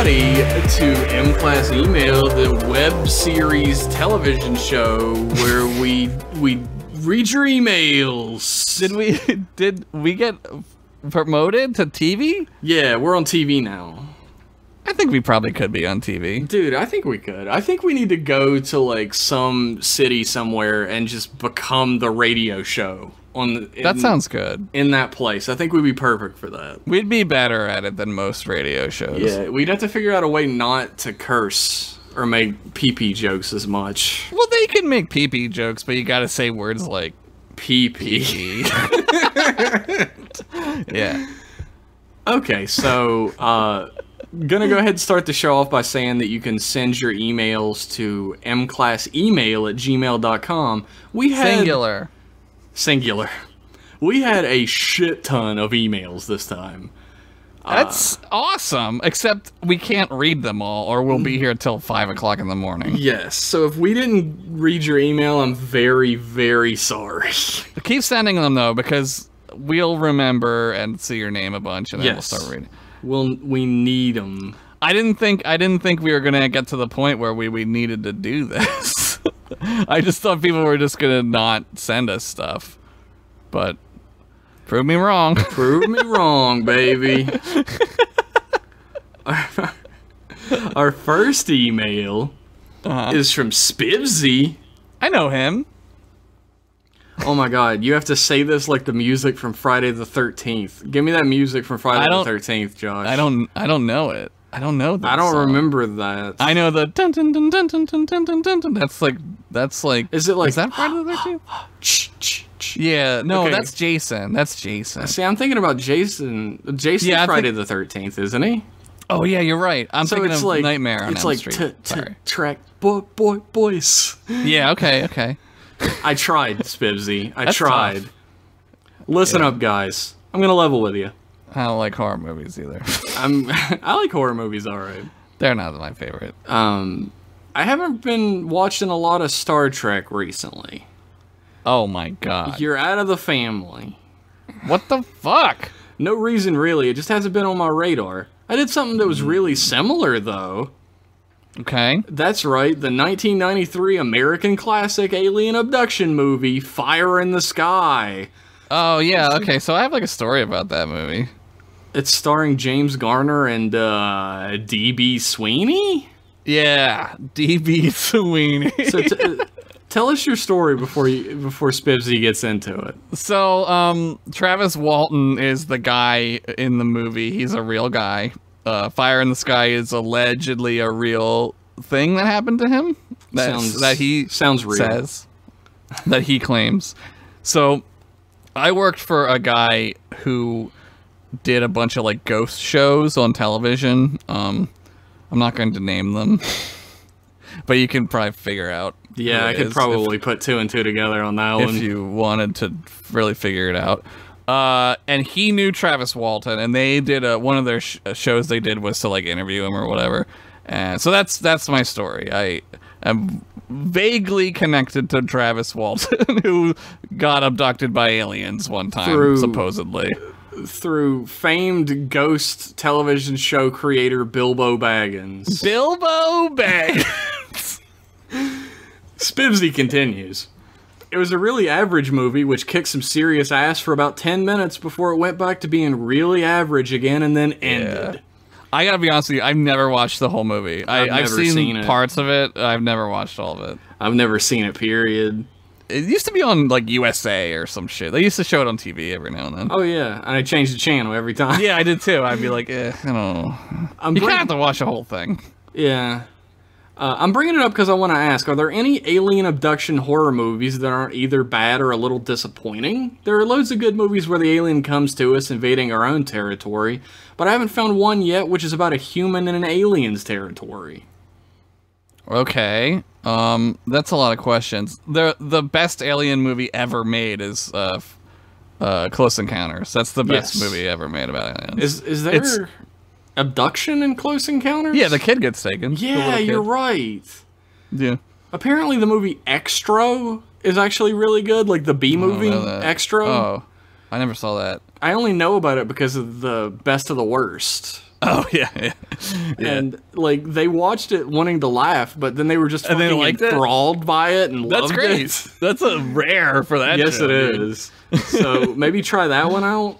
everybody to M Class Email, the web series television show where we read your emails. Did we get promoted to TV? Yeah, we're on TV now. I think we probably could be on TV. Dude, I think we could. I think we need to go to like some city somewhere and just become the radio show. That sounds good. In that place. I think we'd be perfect for that. We'd be better at it than most radio shows. Yeah, we'd have to figure out a way not to curse or make pee-pee jokes as much. Well, they can make pee-pee jokes, but you gotta say words like pee-pee. Yeah. Okay, so, gonna go ahead and start the show off by saying that you can send your emails to mclassemail@gmail.com. We had... Singular. We had a shit ton of emails this time. That's awesome, except we can't read them all, or we'll be here till 5 o'clock in the morning. Yes, so if we didn't read your email, I'm very, very sorry. Keep sending them, though, because we'll remember and see your name a bunch, and then we'll start reading. We need them. I didn't think we were gonna get to the point where we needed to do this. I just thought people were just gonna not send us stuff, but prove me wrong. Prove me wrong, baby. Our first email is from Spivsy. I know him. Oh my god, you have to say this like the music from Friday the 13th. Give me that music from Friday the 13th, Josh. I don't know it. I don't know that. I don't song. remember that. I know the dun dun dun dun dun dun dun dun dun. That's like. Is it like? Is that Friday the 13th? Yeah. No, that's Jason. That's Jason. See, I'm thinking about Jason. Jason's Friday the 13th, isn't he? Oh yeah, you're right. I'm thinking of like, Nightmare on Elm Street. It's like track boys. Yeah. Okay. I tried, Spivsy. I tried. Tough. Listen up, guys. I'm gonna level with you. I don't like horror movies either. I like horror movies, alright. They're not my favorite. I haven't been watching a lot of Star Trek recently. Oh my god. You're out of the family. What the fuck? No reason really, it just hasn't been on my radar. I did something that was really similar though. Okay. That's right, the 1993 American classic alien abduction movie, Fire in the Sky. Oh yeah, okay, so I have like a story about that movie. It's starring James Garner and D.B. Sweeney? Yeah, D.B. Sweeney. So tell us your story before Spivsy gets into it. So, Travis Walton is the guy in the movie. He's a real guy. Fire in the Sky is allegedly a real thing that happened to him. That he sounds real. Says that he claims. So, I worked for a guy who did a bunch of like ghost shows on television. I'm not going to name them, but you can probably figure out. Yeah, I could probably put 2 and 2 together on that one if you wanted to really figure it out. And he knew Travis Walton, and they did one of their shows. They did was to like interview him or whatever. And so that's my story. I am vaguely connected to Travis Walton, who got abducted by aliens one time, supposedly. Through famed ghost television show creator Bilbo Baggins. Bilbo Baggins! Spivsy continues. It was a really average movie, which kicked some serious ass for about 10 minutes before it went back to being really average again and then ended. Yeah. I gotta be honest with you, I've never watched the whole movie. I've seen parts of it. I've never watched all of it. I've never seen it, period. It used to be on, like, USA or some shit. They used to show it on TV every now and then. Oh, yeah. And I changed the channel every time. Yeah, I did, too. I'd be like, I don't know. You kind of have to watch the whole thing. Yeah. I'm bringing it up because I want to ask, are there any alien abduction horror movies that aren't either bad or a little disappointing? There are loads of good movies where the alien comes to us invading our own territory, but I haven't found one yet which is about a human in an alien's territory. Okay. That's a lot of questions. The best alien movie ever made is Close Encounters. That's the best movie ever made about aliens. Is there abduction in Close Encounters? Yeah, the kid gets taken. Yeah, you're right. Yeah. Apparently the movie Extra is actually really good, like the B movie Extra. Oh, I never saw that. I only know about it because of the Best of the Worst. Oh yeah, yeah. Yeah. And like they watched it wanting to laugh, but then they were just And they fucking liked it? enthralled by it and That's loved great. it. That's a rare for that. Yes, show, it dude. is. So maybe try that one out.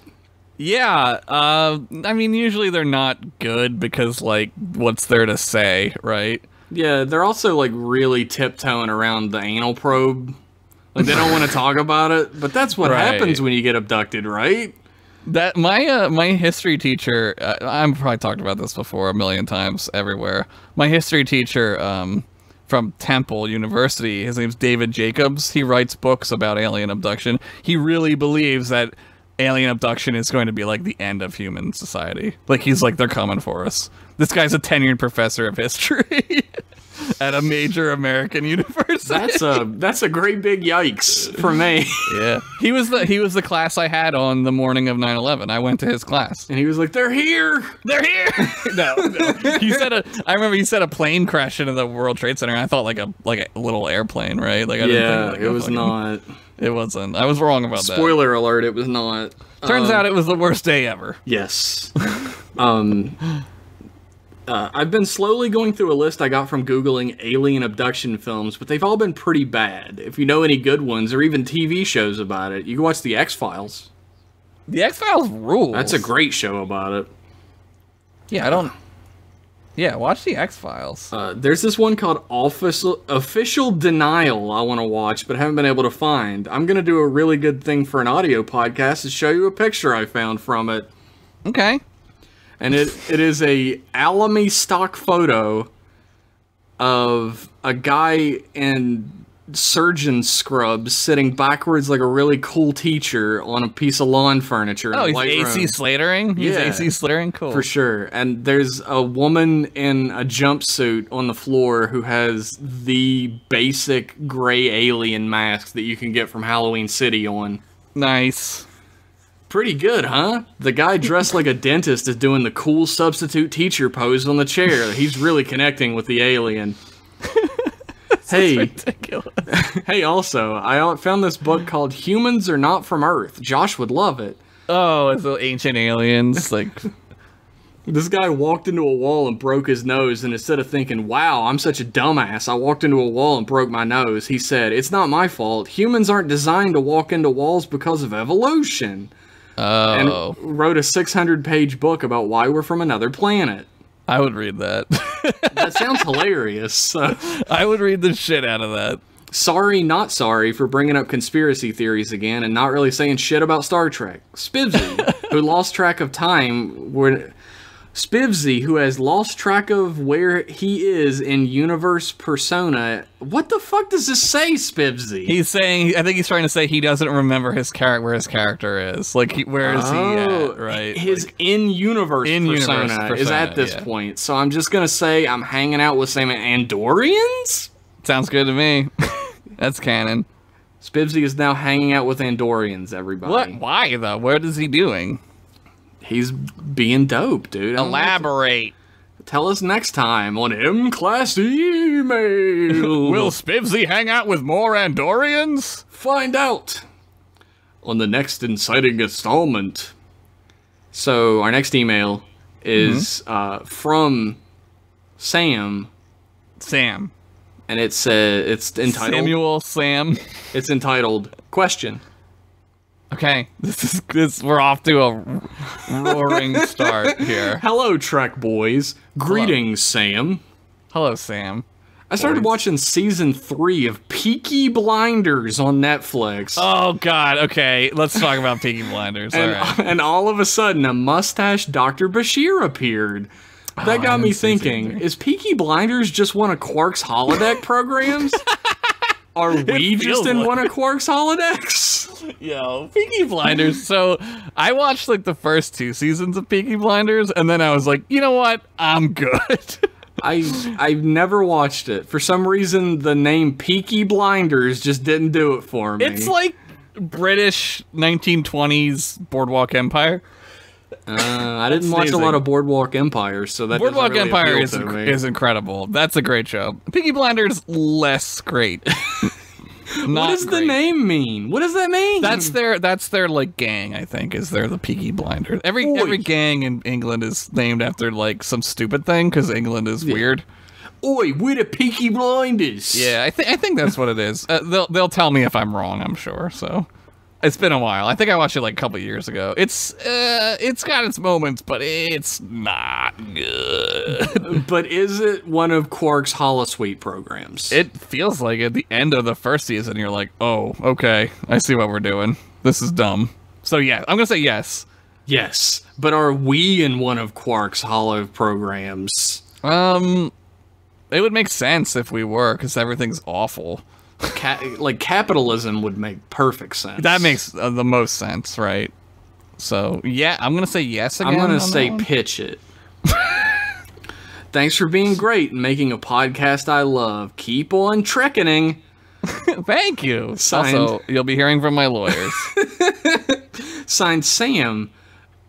Yeah, I mean, usually they're not good because, like, what's there to say, right? Yeah, they're also like really tiptoeing around the anal probe. Like they don't want to talk about it, but that's what Right. happens when you get abducted, right? That my history teacher, I've probably talked about this before a million times everywhere. My history teacher, from Temple University, his name's David Jacobs. He writes books about alien abduction. He really believes that alien abduction is going to be like the end of human society. Like he's like, they're coming for us. This guy's a tenured professor of history at a major American university. That's a great big yikes for me. Yeah. He was the class I had on the morning of 9/11. I went to his class. And he was like, "They're here." They're here. No. I remember he said a plane crashed into the World Trade Center, and I thought like a little airplane, right? Like I didn't Yeah, think it was not. It wasn't. I was wrong about that. Spoiler alert, it was not. Turns out it was the worst day ever. Yes. I've been slowly going through a list I got from Googling alien abduction films, but they've all been pretty bad. If you know any good ones, or even TV shows about it, you can watch The X-Files. The X-Files rules. That's a great show about it. Yeah, I don't. Yeah, watch the X-Files. There's this one called Official Denial I want to watch, but haven't been able to find. I'm going to do a really good thing for an audio podcast and show you a picture I found from it. Okay. And it is a Alamy stock photo of a guy in surgeon scrubs sitting backwards like a really cool teacher on a piece of lawn furniture in Oh, a he's white AC room. Slatering? He's Yeah. AC Slatering? Cool. For sure. And there's a woman in a jumpsuit on the floor who has the basic gray alien mask that you can get from Halloween City on. Nice. Pretty good, huh? The guy dressed like a dentist is doing the cool substitute teacher pose on the chair. He's really connecting with the alien. Hey, Ridiculous. hey, also, I found this book called Humans Are Not From Earth. Josh would love it. Oh, it's the ancient aliens. Like, This guy walked into a wall and broke his nose, and instead of thinking, wow, I'm such a dumbass, I walked into a wall and broke my nose, he said, it's not my fault. Humans aren't designed to walk into walls because of evolution. oh, And wrote a 600-page book about why we're from another planet. I would read that. That sounds hilarious. So, I would read the shit out of that. sorry, not sorry for bringing up conspiracy theories again and not really saying shit about Star Trek. Spivsy, who lost track of time, Spivsy, who has lost track of where he is in universe persona. What the fuck does this say, Spivsy? He's saying, I think he's trying to say he doesn't remember where his character is. Like, where is he at, right? His Like, in-universe in-universe persona is persona, at this yeah. point. So I'm just going to say I'm hanging out with some Andorians? sounds good to me. That's canon. Spivsy is now hanging out with Andorians, everybody. What? Why, though? What is he doing? He's being dope, dude. I don't know what to- Elaborate. Tell us next time on M-Class Email. Will Spivsy hang out with more Andorians? Find out on the next inciting installment. So our next email is from Sam, Sam. and it's entitled. Samuel Sam. It's entitled Question. Okay, we're off to a roaring start here. Hello, Trek boys. Greetings, Sam. Hello, Sam. I started Boys. watching season 3 of Peaky Blinders on Netflix. Oh God. Okay, let's talk about Peaky Blinders. All And, right. and all of a sudden, a mustached Dr. Bashir appeared. That got me haven't seen thinking, season is Peaky Blinders just one of Quark's holodeck programs? Are we just feels in like one of Quark's holodecks? Yo, Peaky Blinders. So I watched like the first 2 seasons of Peaky Blinders, and then I was like, you know what? I'm good. I've never watched it. For some reason, the name Peaky Blinders just didn't do it for me. It's like British 1920s Boardwalk Empire. I didn't watch a sneezing. lot of Boardwalk Empire, so that Boardwalk doesn't really Empire appeal to me. is incredible. That's a great show. Peaky Blinders, less great. What does the name mean? What does that mean? That's their like gang, I think, is they're the Peaky Blinders. Every gang in England is named after like some stupid thing because England is weird. Oi, we're the Peaky Blinders. Yeah, I think that's what it is. They'll tell me if I'm wrong, I'm sure. So it's been a while. I think I watched it like a couple years ago. It's got its moments, but it's not good. But is it one of Quark's holosuite programs? It feels like at the end of the first season, you're like, oh, okay, I see what we're doing. This is dumb. So yeah, I'm gonna say yes. Yes, but are we in one of Quark's holo programs? It would make sense if we were, because everything's awful. Like capitalism would make perfect sense. That makes the most sense, right? So yeah, I'm gonna say yes again. I'm gonna say pitch it. Thanks for being great and making a podcast I love. Keep on trekking. Thank you. Signed. Also, you'll be hearing from my lawyers. Signed, Sam,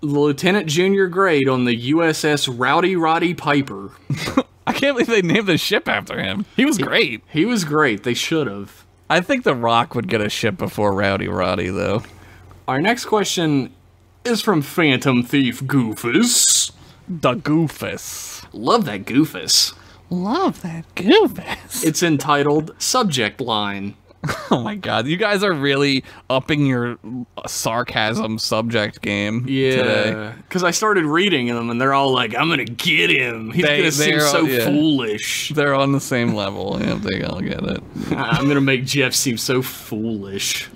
Lieutenant Junior Grade on the USS Rowdy Roddy Piper. I can't believe they named the ship after him. He was great. He was great. They should have. I think The Rock would get a ship before Rowdy Roddy, though. Our next question is from Phantom Thief Goofus. The Goofus. Love that Goofus. Love that Goofus. It's entitled Subject Line. Oh my god, you guys are really upping your sarcasm subject game today. Yeah, because I started reading them and they're all like, I'm gonna get him. He's gonna seem so foolish. They're on the same level. Yeah, they all get it. I'm gonna make Jeff seem so foolish.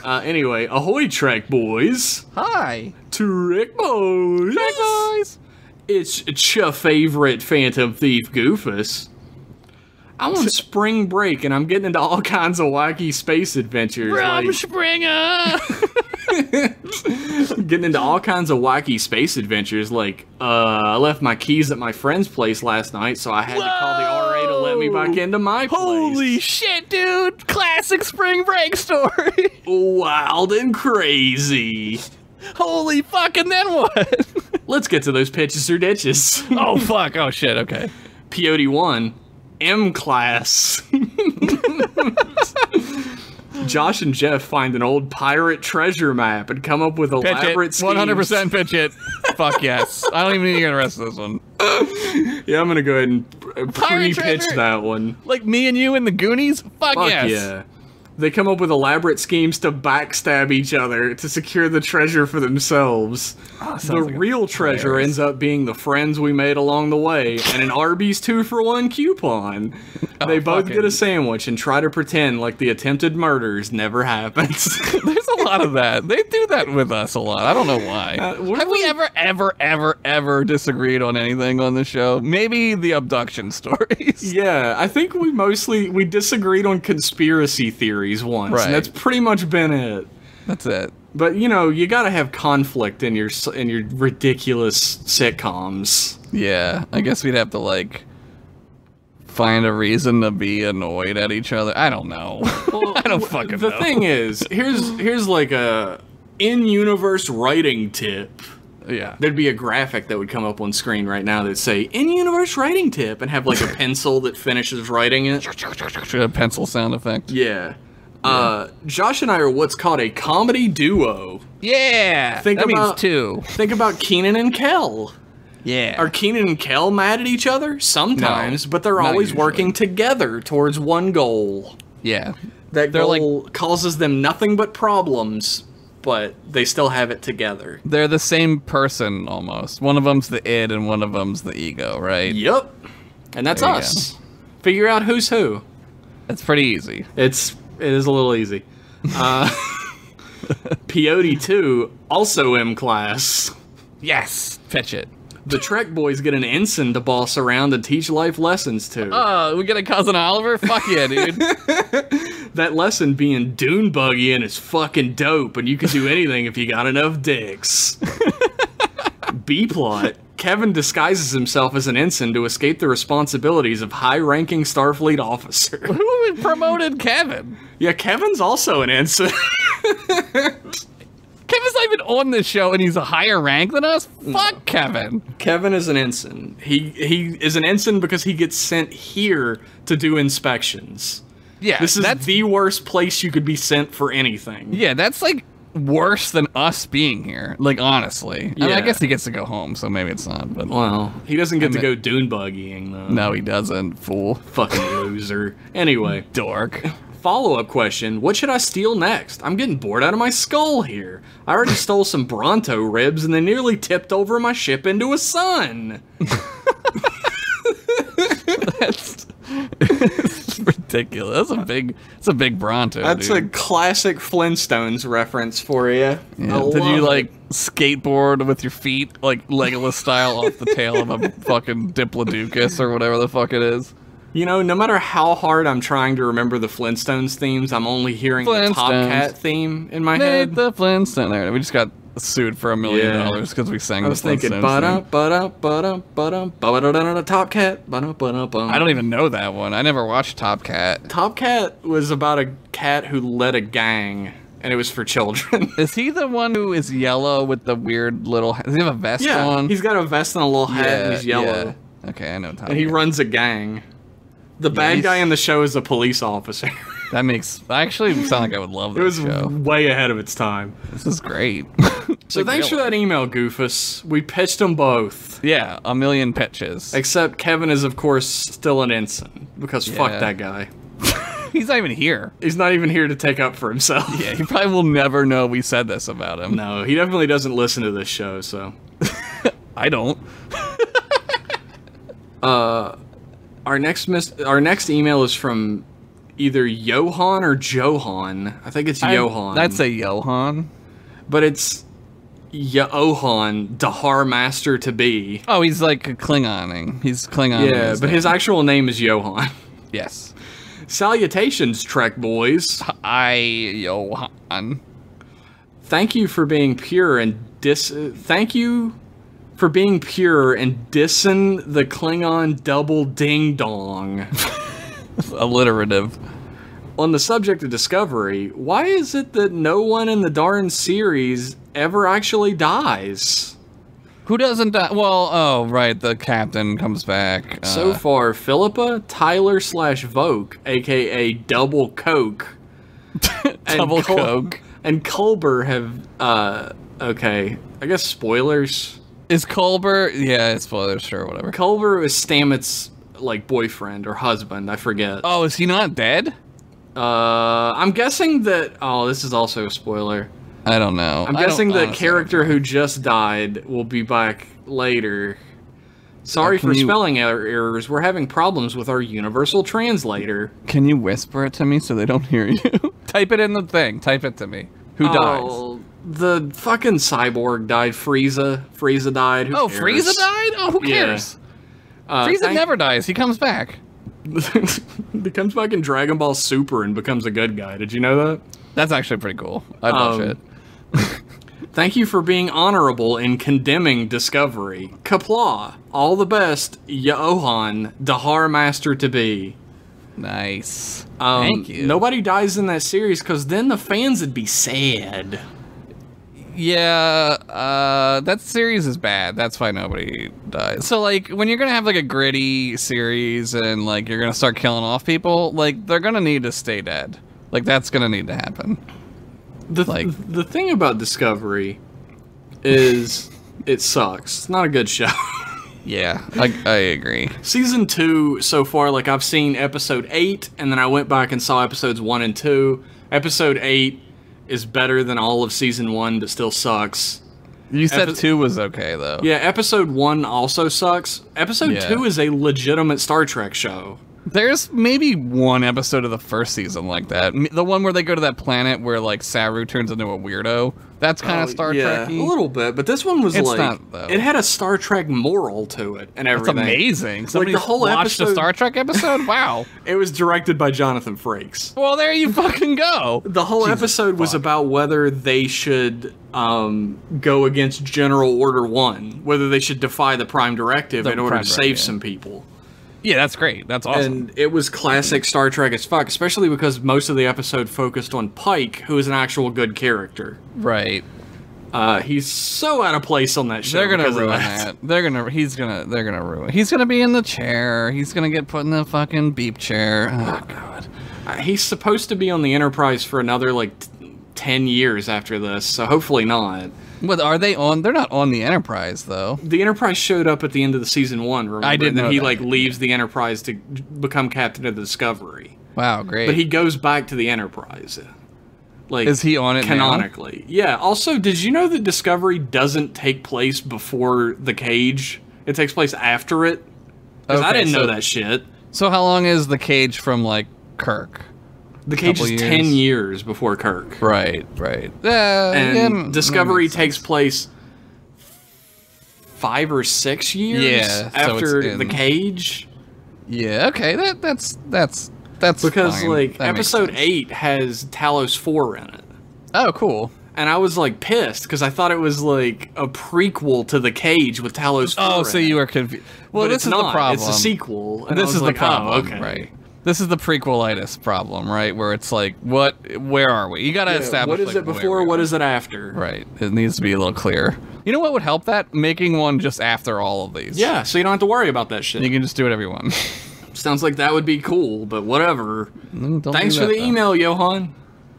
Anyway, ahoy Trek boys. Hi. Trek boys. Trek boys. It's your favorite Phantom Thief Goofus. I'm on spring break and I'm getting into all kinds of wacky space adventures. Springer! Getting into all kinds of wacky space adventures. Like, I left my keys at my friend's place last night, so I had to call the RA to let me back into my place. Holy shit, dude! Classic spring break story! Wild and crazy. Holy fuck, and then what? Let's get to those pitches or ditches. Oh fuck, oh shit, okay. Peyote 1. M-Class. Josh and Jeff find an old pirate treasure map and come up with elaborate schemes. 100% pitch it. Fuck yes. I don't even need to get the rest of this one. Yeah, I'm gonna go ahead and pre-pitch that one. Like me and you in the Goonies? Fuck yes. Yeah. They come up with elaborate schemes to backstab each other to secure the treasure for themselves. The real treasure ends up being the friends we made along the way and an Arby's 2-for-1 coupon. They both get a sandwich and try to pretend like the attempted murders never happened. There's a lot of that. They do that with us a lot. I don't know why. Have we ever disagreed on anything on the show? Maybe the abduction stories. Yeah, I think we disagreed on conspiracy theories once, right. And that's pretty much been it. That's it. But you know, you gotta have conflict in your ridiculous sitcoms. Yeah, I guess we'd have to like find a reason to be annoyed at each other. I don't know. Well, I don't fucking know. The thing is, here's like a in-universe writing tip. Yeah. There'd be a graphic that would come up on screen right now that'd say, in-universe writing tip, and have like a pencil that finishes writing it. A pencil sound effect. Yeah. Josh and I are what's called a comedy duo. Yeah! That means two. Think about Keenan and Kel. Yeah. Are Keenan and Kel mad at each other? Sometimes, but they're always working together towards one goal. Yeah. That goal causes them nothing but problems, but they still have it together. They're the same person, almost. One of them's the id and one of them's the ego, right? Yep. And that's us. Figure out who's who. It's pretty easy. It is a little easy. Peyote 2, also M-Class. Yes! Pitch it. The Trek boys get an ensign to boss around and teach life lessons to. Oh, we get a Cousin Oliver? Fuck yeah, dude. That lesson being dune buggying is fucking dope, and you can do anything if you got enough dicks. B-plot. Kevin disguises himself as an ensign to escape the responsibilities of high-ranking Starfleet officer. Who promoted Kevin? Yeah, Kevin's also an ensign. Kevin's not even on this show, and he's a higher rank than us? No. Fuck Kevin. Kevin is an ensign. He is an ensign because he gets sent here to do inspections. Yeah, This is that's the worst place you could be sent for anything. yeah, that's like worse than us being here. Like honestly, I mean, I Yeah. guess he gets to go home, so maybe it's not. But Well, he doesn't get to mean- go dune buggying, though. no, he doesn't. Fool, Fucking loser. Anyway, dork. follow-up question. What should I steal next? I'm getting bored out of my skull here. I already stole some Bronto ribs and they nearly tipped over my ship into a sun. That's it's ridiculous. It's a big Bronto. That's a dude. classic Flintstones reference for you. Yeah. I Did you love like it. skateboard with your feet, like Legolas style, off the tail of a fucking Diplodocus or whatever the fuck it is? You know, no matter how hard I'm trying to remember the Flintstones themes, I'm only hearing the Top Flintstones. Cat theme in my Nate head. the Flintstone. There, we just got sued for $1 million Yeah. because we sang I was the thinking, Flintstones thing. Top Cat. I don't even know that one. I never watched Top Cat. Top Cat was about a cat who led a gang, and it was for children. Is he the one who is yellow with the weird little? Does he have a vest Yeah, on? he's got a vest and a little hat, and he's yellow, yeah. Okay, I know Top and he Cat. runs a gang. The bad he's- guy in the show is a police officer. That makes. I actually sound like I would love It this was show. way ahead of its time. This is great. So thanks for that email, Goofus. We pitched them both. Yeah, 1 million pitches. Except Kevin is, of course, still an ensign. Because fuck Yeah. that guy. He's not even here. He's not even here to take up for himself. Yeah, he probably will never know we said this about him. No, he definitely doesn't listen to this show, so. I don't. Our next email is from either Johan or Johan. I think it's Johan. That's a Johan. But it's Johan, Dahar Master to be. Oh, he's like a Klingoning. He's Klingon. Yeah, but his actual name is Johan. Yes. Salutations, Trek boys. Johan. Thank you for being pure and Thank you for being pure and dissing the Klingon double ding dong. Alliterative. On the subject of Discovery, why is it that no one in the darn series ever actually dies? Who doesn't die? Well, oh, right, the captain comes back. So far, Philippa, Tyler / Voke, aka Double Coke, and Double Coke. and Culber have, okay, I guess spoilers. Is Culber? Yeah, it's spoilers, sure, whatever. Culber is Stamets, like, boyfriend or husband, I forget. Oh, is he not dead? I'm guessing that, oh, this is also a spoiler. I don't know. I'm guessing the character who just died will be back later. Sorry Can for you- spelling errors. We're having problems with our universal translator. Can you whisper it to me so they don't hear you? Type it in the thing. Type it to me. Who dies? Oh, the fucking cyborg died. Frieza. Frieza died. Who Oh, cares? Frieza died? Oh, who Yeah. cares? Frieza never dies. He comes back. He comes back in Dragon Ball Super and becomes a good guy. Did you know that? That's actually pretty cool. I'd watch it. Thank you for being honorable in condemning Discovery. Kapla. All the best, Johan, Dahar Master to be. Nice. Um, Thank you. Nobody dies in that series because then the fans would be sad. Yeah, that series is bad. That's why nobody dies. So, like, when you're gonna have, like, a gritty series and, like, you're gonna start killing off people, like, they're gonna need to stay dead. Like, that's gonna need to happen. The thing about Discovery is it sucks. It's not a good show. Yeah, I agree. Season 2 so far, like, I've seen episode 8, and then I went back and saw episodes 1 and 2. Episode 8 is better than all of season 1, but still sucks. You said 2 was okay, though. Yeah, episode 1 also sucks. Episode Yeah. 2 is a legitimate Star Trek show. There's maybe one episode of the first season like that. The one where they go to that planet where, like, Saru turns into a weirdo. That's kind of Star Trek-y. a little bit, but this one was It's like not, though. it had a Star Trek moral to it and That's everything. amazing. Somebody the whole watched a episode- Star Trek episode? Wow. It was directed by Jonathan Frakes. Well, there you fucking go. The whole Jesus episode was fuck. about whether they should go against General Order 1, whether they should defy the Prime Directive The in order Prime to Directive, save yeah. some people. Yeah, that's great. That's awesome. And it was classic Star Trek as fuck, especially because most of the episode focused on Pike, who is an actual good character. Right. He's so out of place on that show. They're gonna because of ruin that. They're gonna ruin. He's gonna be in the chair. He's gonna get put in the fucking beep chair. Oh god. He's supposed to be on the Enterprise for another, like, 10 years after this, so hopefully not. But are they on? They're not on the Enterprise, though. The Enterprise showed up at the end of the season 1, remember? I didn't know And he, that. like, leaves the Enterprise to become captain of the Discovery. Wow, great. But he goes back to the Enterprise. Like, Is he on it now? canonically? Yeah. Also, did you know that Discovery doesn't take place before The Cage? It takes place after it? Because I Okay, didn't know so- that shit. So how long is the Cage from, like, Kirk? The Cage couple is years. 10 years before Kirk. Right. And yeah, Discovery that makes takes sense. place 5 or 6 years Yeah, so after it's in- The Cage. Yeah. Okay. That's Because, fine. like, That makes episode sense. 8 has Talos 4 in it. Oh, cool. And I was, like, pissed because I thought it was, like, a prequel to The Cage with Talos 4 Oh, so in you it. were confused. Well, But this it's is not. the problem. It's a sequel. And I This was is like, the problem, oh, okay. right? This is the prequelitis problem, right? Where it's like, where are we? You gotta Yeah, establish. what is like, it where before? we What are. is it after? Right. It needs to be a little clearer. You know what would help that? Making one just after all of these. Yeah, so you don't have to worry about that shit. You can just do whatever you want. Sounds like that would be cool, but whatever. Don't Thanks do for that, the though. email, Johan.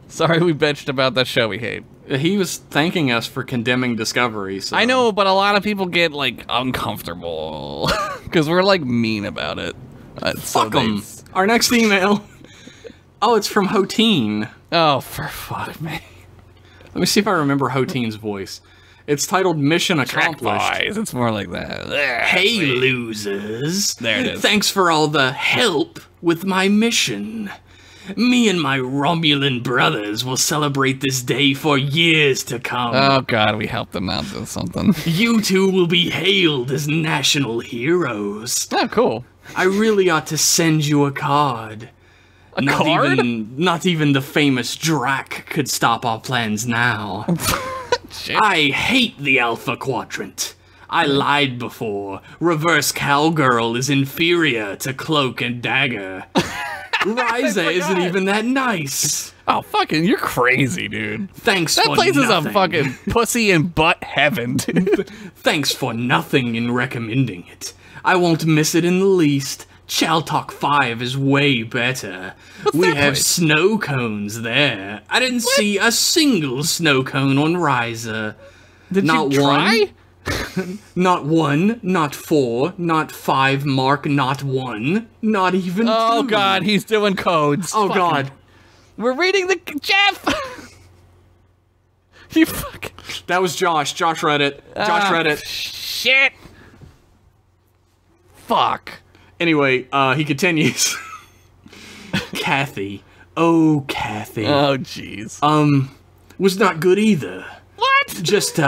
Sorry we bitched about that show we hate. He was thanking us for condemning Discovery. So. I know, but a lot of people get, like, uncomfortable. Because we're, like, mean about it. So Fuck 'em. they- Our next email. Oh, it's from Hoteen. Oh, for fuck me. Let me see if I remember Hoteen's voice. It's titled Mission Accomplished. Boys, it's more like that. Hey, losers. There it is. Thanks for all the help with my mission. Me and my Romulan brothers will celebrate this day for years to come. Oh, God, we helped them out with something. You two will be hailed as national heroes. Oh, cool. I really ought to send you a card. Card? Not even the famous Drac could stop our plans now. Shit. I hate the Alpha Quadrant. I lied before. Reverse Cowgirl is inferior to Cloak and Dagger. Ryza isn't even that nice. Oh, fucking, you're crazy, dude. Thanks That for place is a nothing. fucking pussy and butt heaven, dude. Thanks for nothing in recommending it. I won't miss it in the least. Chaltalk 5 is way better. We that have place? snow cones there. I didn't see a single snow cone on Ryza. Did Not you try? Not 1, not 4, not 5 mark, not 1, not even 2. Oh, God, he's doing codes. Oh, Fucking- God. We're reading the... Jeff! You fucking... That was Josh. Josh read it. Josh read it. Shit! Fuck. Anyway, he continues. Kathy. Oh, Kathy. Oh, jeez. Was not good either. What? Just,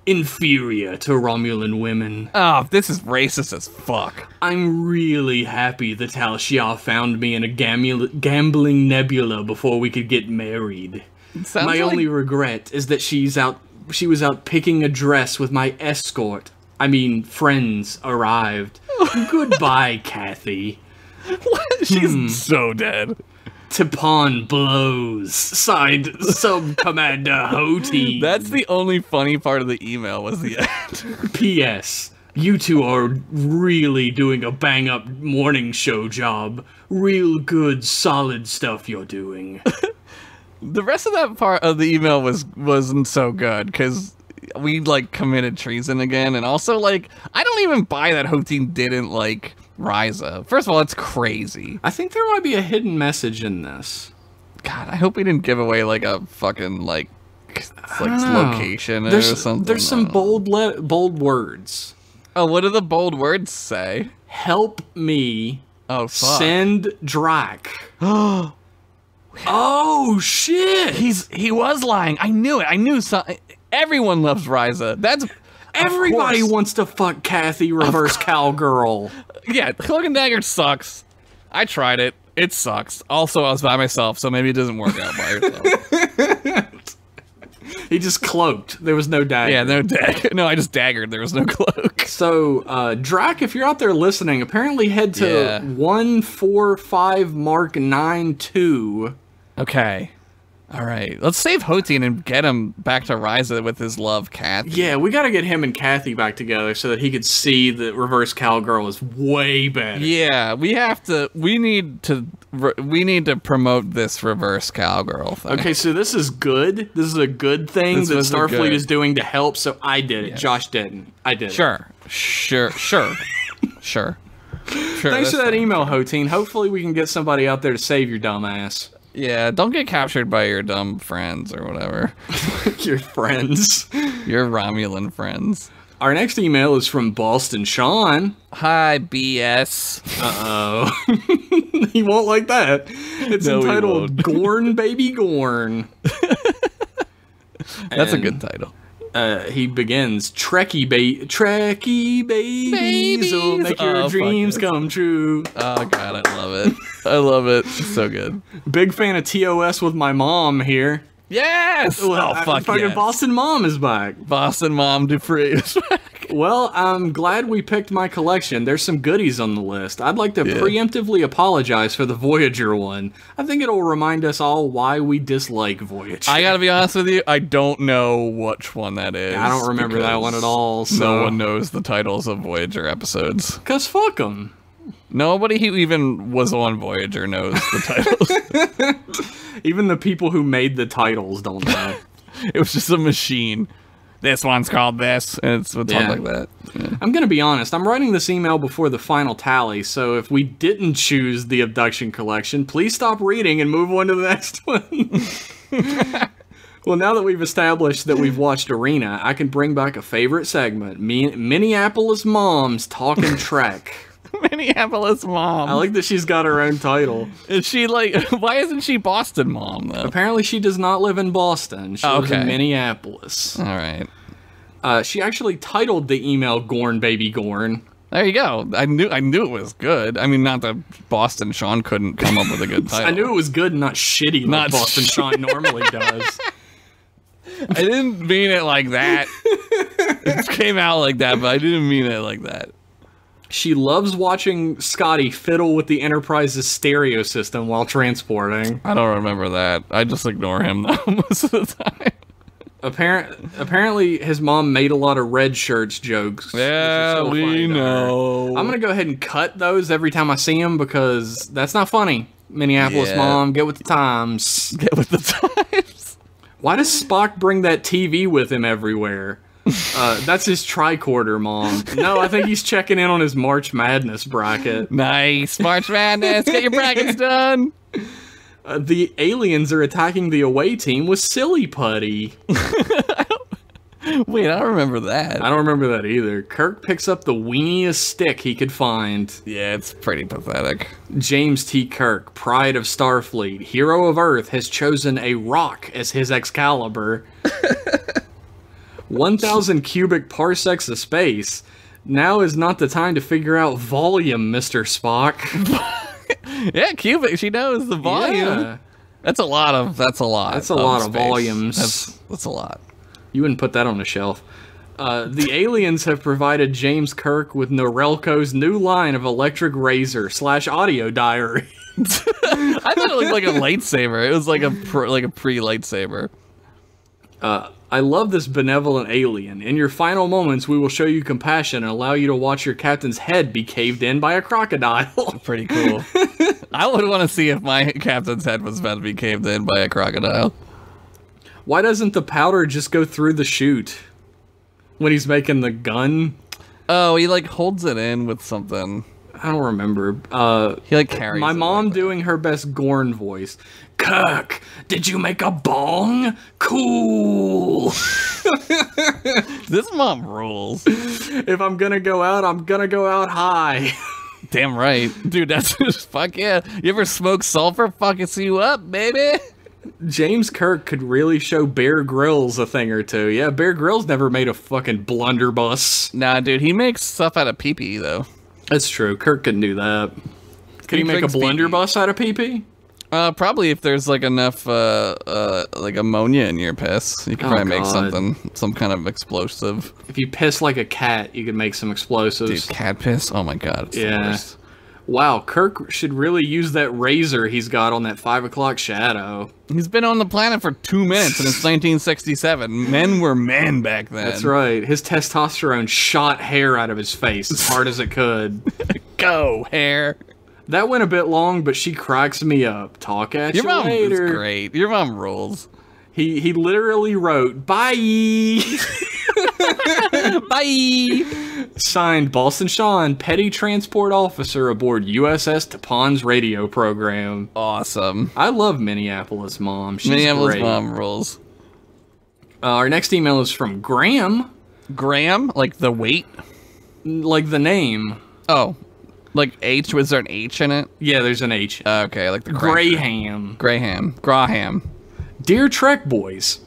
inferior to Romulan women. Oh, this is racist as fuck. I'm really happy that Tal Shiar found me in a gambling nebula before we could get married. Sounds My like- only regret is that she was out picking a dress with my escort. I mean, friends arrived. Goodbye, Kathy. What? She's so dead. Tapon blows. Signed, Sub-Commander Hoti. That's the only funny part of the email was the end. P.S. You two are really doing a bang-up morning show job. Real good, solid stuff you're doing. The rest of that part of the email wasn't so good because we like committed treason again, and also like I don't even buy that Hoteen didn't like Ryza. First of all, it's crazy. I think there might be a hidden message in this. God, I hope we didn't give away like a fucking like location or something. There's some bold words. Oh, what do the bold words say? Help me Oh, fuck. send Drac. Oh shit! He was lying. I knew it. I knew something. Everyone loves Ryza. That's Everybody of course. wants to fuck Kathy Reverse Cowgirl. Yeah, Cloak and Dagger sucks. I tried it. It sucks. Also, I was by myself, so maybe it doesn't work out by yourself. He just cloaked. There was no dagger. Yeah, no dagger. No, I just daggered. There was no cloak. So, Drac, if you're out there listening, apparently head to Yeah. 145 Mark 92 Okay. All right, let's save Hoteen and get him back to Ryza with his love, Kathy. Yeah, we got to get him and Kathy back together so that he could see that Reverse Cowgirl is way better. Yeah, we have to. We need to promote this Reverse Cowgirl thing. Okay, so this is good. This is a good thing that Starfleet is doing to help. So I did it. Yes. Josh didn't. I did. Sure. Thanks for that email, Hoteen. Hopefully we can get somebody out there to save your dumb ass. Yeah, don't get captured by your dumb friends or whatever. Your friends. Your Romulan friends. Our next email is from Boston Sean. Hi, BS. Uh-oh. He won't like that. It's entitled Gorn Baby Gorn. That's a good title. He begins, Trekkie babies will make your dreams come true. Oh, God, I love it. I love it. It's so good. Big fan of TOS with my mom here. Yes! Well, yes. Boston Mom is back. Boston Mom Dupree is back. Well, I'm glad we picked my collection. There's some goodies on the list. I'd like to preemptively apologize for the Voyager one. I think it'll remind us all why we dislike Voyager. I gotta be honest with you, I don't know which one that is. I don't remember that one at all. So. No one knows the titles of Voyager episodes. Because fuck them. Nobody who even was on Voyager knows the titles. Even the people who made the titles don't know. It was just a machine. This one's called this, and it's like that. Yeah. I'm going to be honest. I'm writing this email before the final tally, so if we didn't choose the abduction collection, please stop reading and move on to the next one. Well, now that we've established that we've watched Arena, I can bring back a favorite segment. Minneapolis Moms Talking Trek. Minneapolis Mom. I like that she's got her own title. Is she like, why isn't she Boston Mom, though? Apparently she does not live in Boston. She lives in Minneapolis. All right. She actually titled the email Gorn Baby Gorn. There you go. I knew it was good. I mean, not that Boston Sean couldn't come up with a good title. I knew it was good and not shitty like Boston Sean normally does. I didn't mean it like that. It came out like that, but I didn't mean it like that. She loves watching Scotty fiddle with the Enterprise's stereo system while transporting. I don't remember that. I just ignore him though most of the time. Apparently, his mom made a lot of red shirts jokes. Yeah, we know. I'm going to go ahead and cut those every time I see them because that's not funny. Minneapolis Mom, get with the times. Get with the times. Why does Spock bring that TV with him everywhere? That's his tricorder, Mom. No, I think he's checking in on his March Madness bracket. Nice. March Madness. Get your brackets done. The aliens are attacking the away team with Silly Putty. Wait, I don't remember that. I don't remember that either. Kirk picks up the weeniest stick he could find. Yeah, it's pretty pathetic. James T. Kirk, pride of Starfleet, hero of Earth, has chosen a rock as his Excalibur. 1,000 cubic parsecs of space. Now is not the time to figure out volume, Mr. Spock. Yeah, cubic. She knows the volume. Yeah. That's a lot of volumes. That's a lot. You wouldn't put that on a shelf. The aliens have provided James Kirk with Norelco's new line of electric razor / audio diary. I thought it looked like a lightsaber. It was like a pre-lightsaber. I love this benevolent alien. In your final moments, we will show you compassion and allow you to watch your captain's head be caved in by a crocodile. Pretty cool. I would want to see if my captain's head was about to be caved in by a crocodile. Why doesn't the powder just go through the chute when he's making the gun? Oh, he like holds it in with something. I don't remember. He like carries my mom like doing her best Gorn voice. Kirk, did you make a bong? Cool. This mom rules. If I'm gonna go out, I'm gonna go out high. Damn right. Dude, that's just fuck yeah. You ever smoke sulfur? Fucking you up, baby. James Kirk could really show Bear Grylls a thing or two. Yeah, Bear Grylls never made a fucking blunderbuss. Nah, dude, he makes stuff out of pee-pee, though. That's true. Kirk could do that. Could he make a blunderbuss out of pee-pee? Probably if there's like enough like ammonia in your piss, you can probably make some kind of explosive. If you piss like a cat, you could make some explosives. Dude, cat piss? Oh my god. It's the worst. Wow, Kirk should really use that razor he's got on that 5 o'clock shadow. He's been on the planet for 2 minutes, and it's 1967. Men were men back then. That's right. His testosterone shot hair out of his face as hard as it could. Go, hair. That went a bit long, but she cracks me up. Talk at Your you mom later. is great. Your mom rules. He literally wrote, bye! Bye! Signed, Boston Sean, Petty Transport Officer aboard USS Tapon's radio program. Awesome. I love Minneapolis Mom. She's Minneapolis great. mom rules. Our next email is from Graham. Graham? Like the weight? Like the name. Oh. Like H? Was there an H in it? Yeah, there's an H. Okay, like the Graham. Graham. Dear Trek Boys,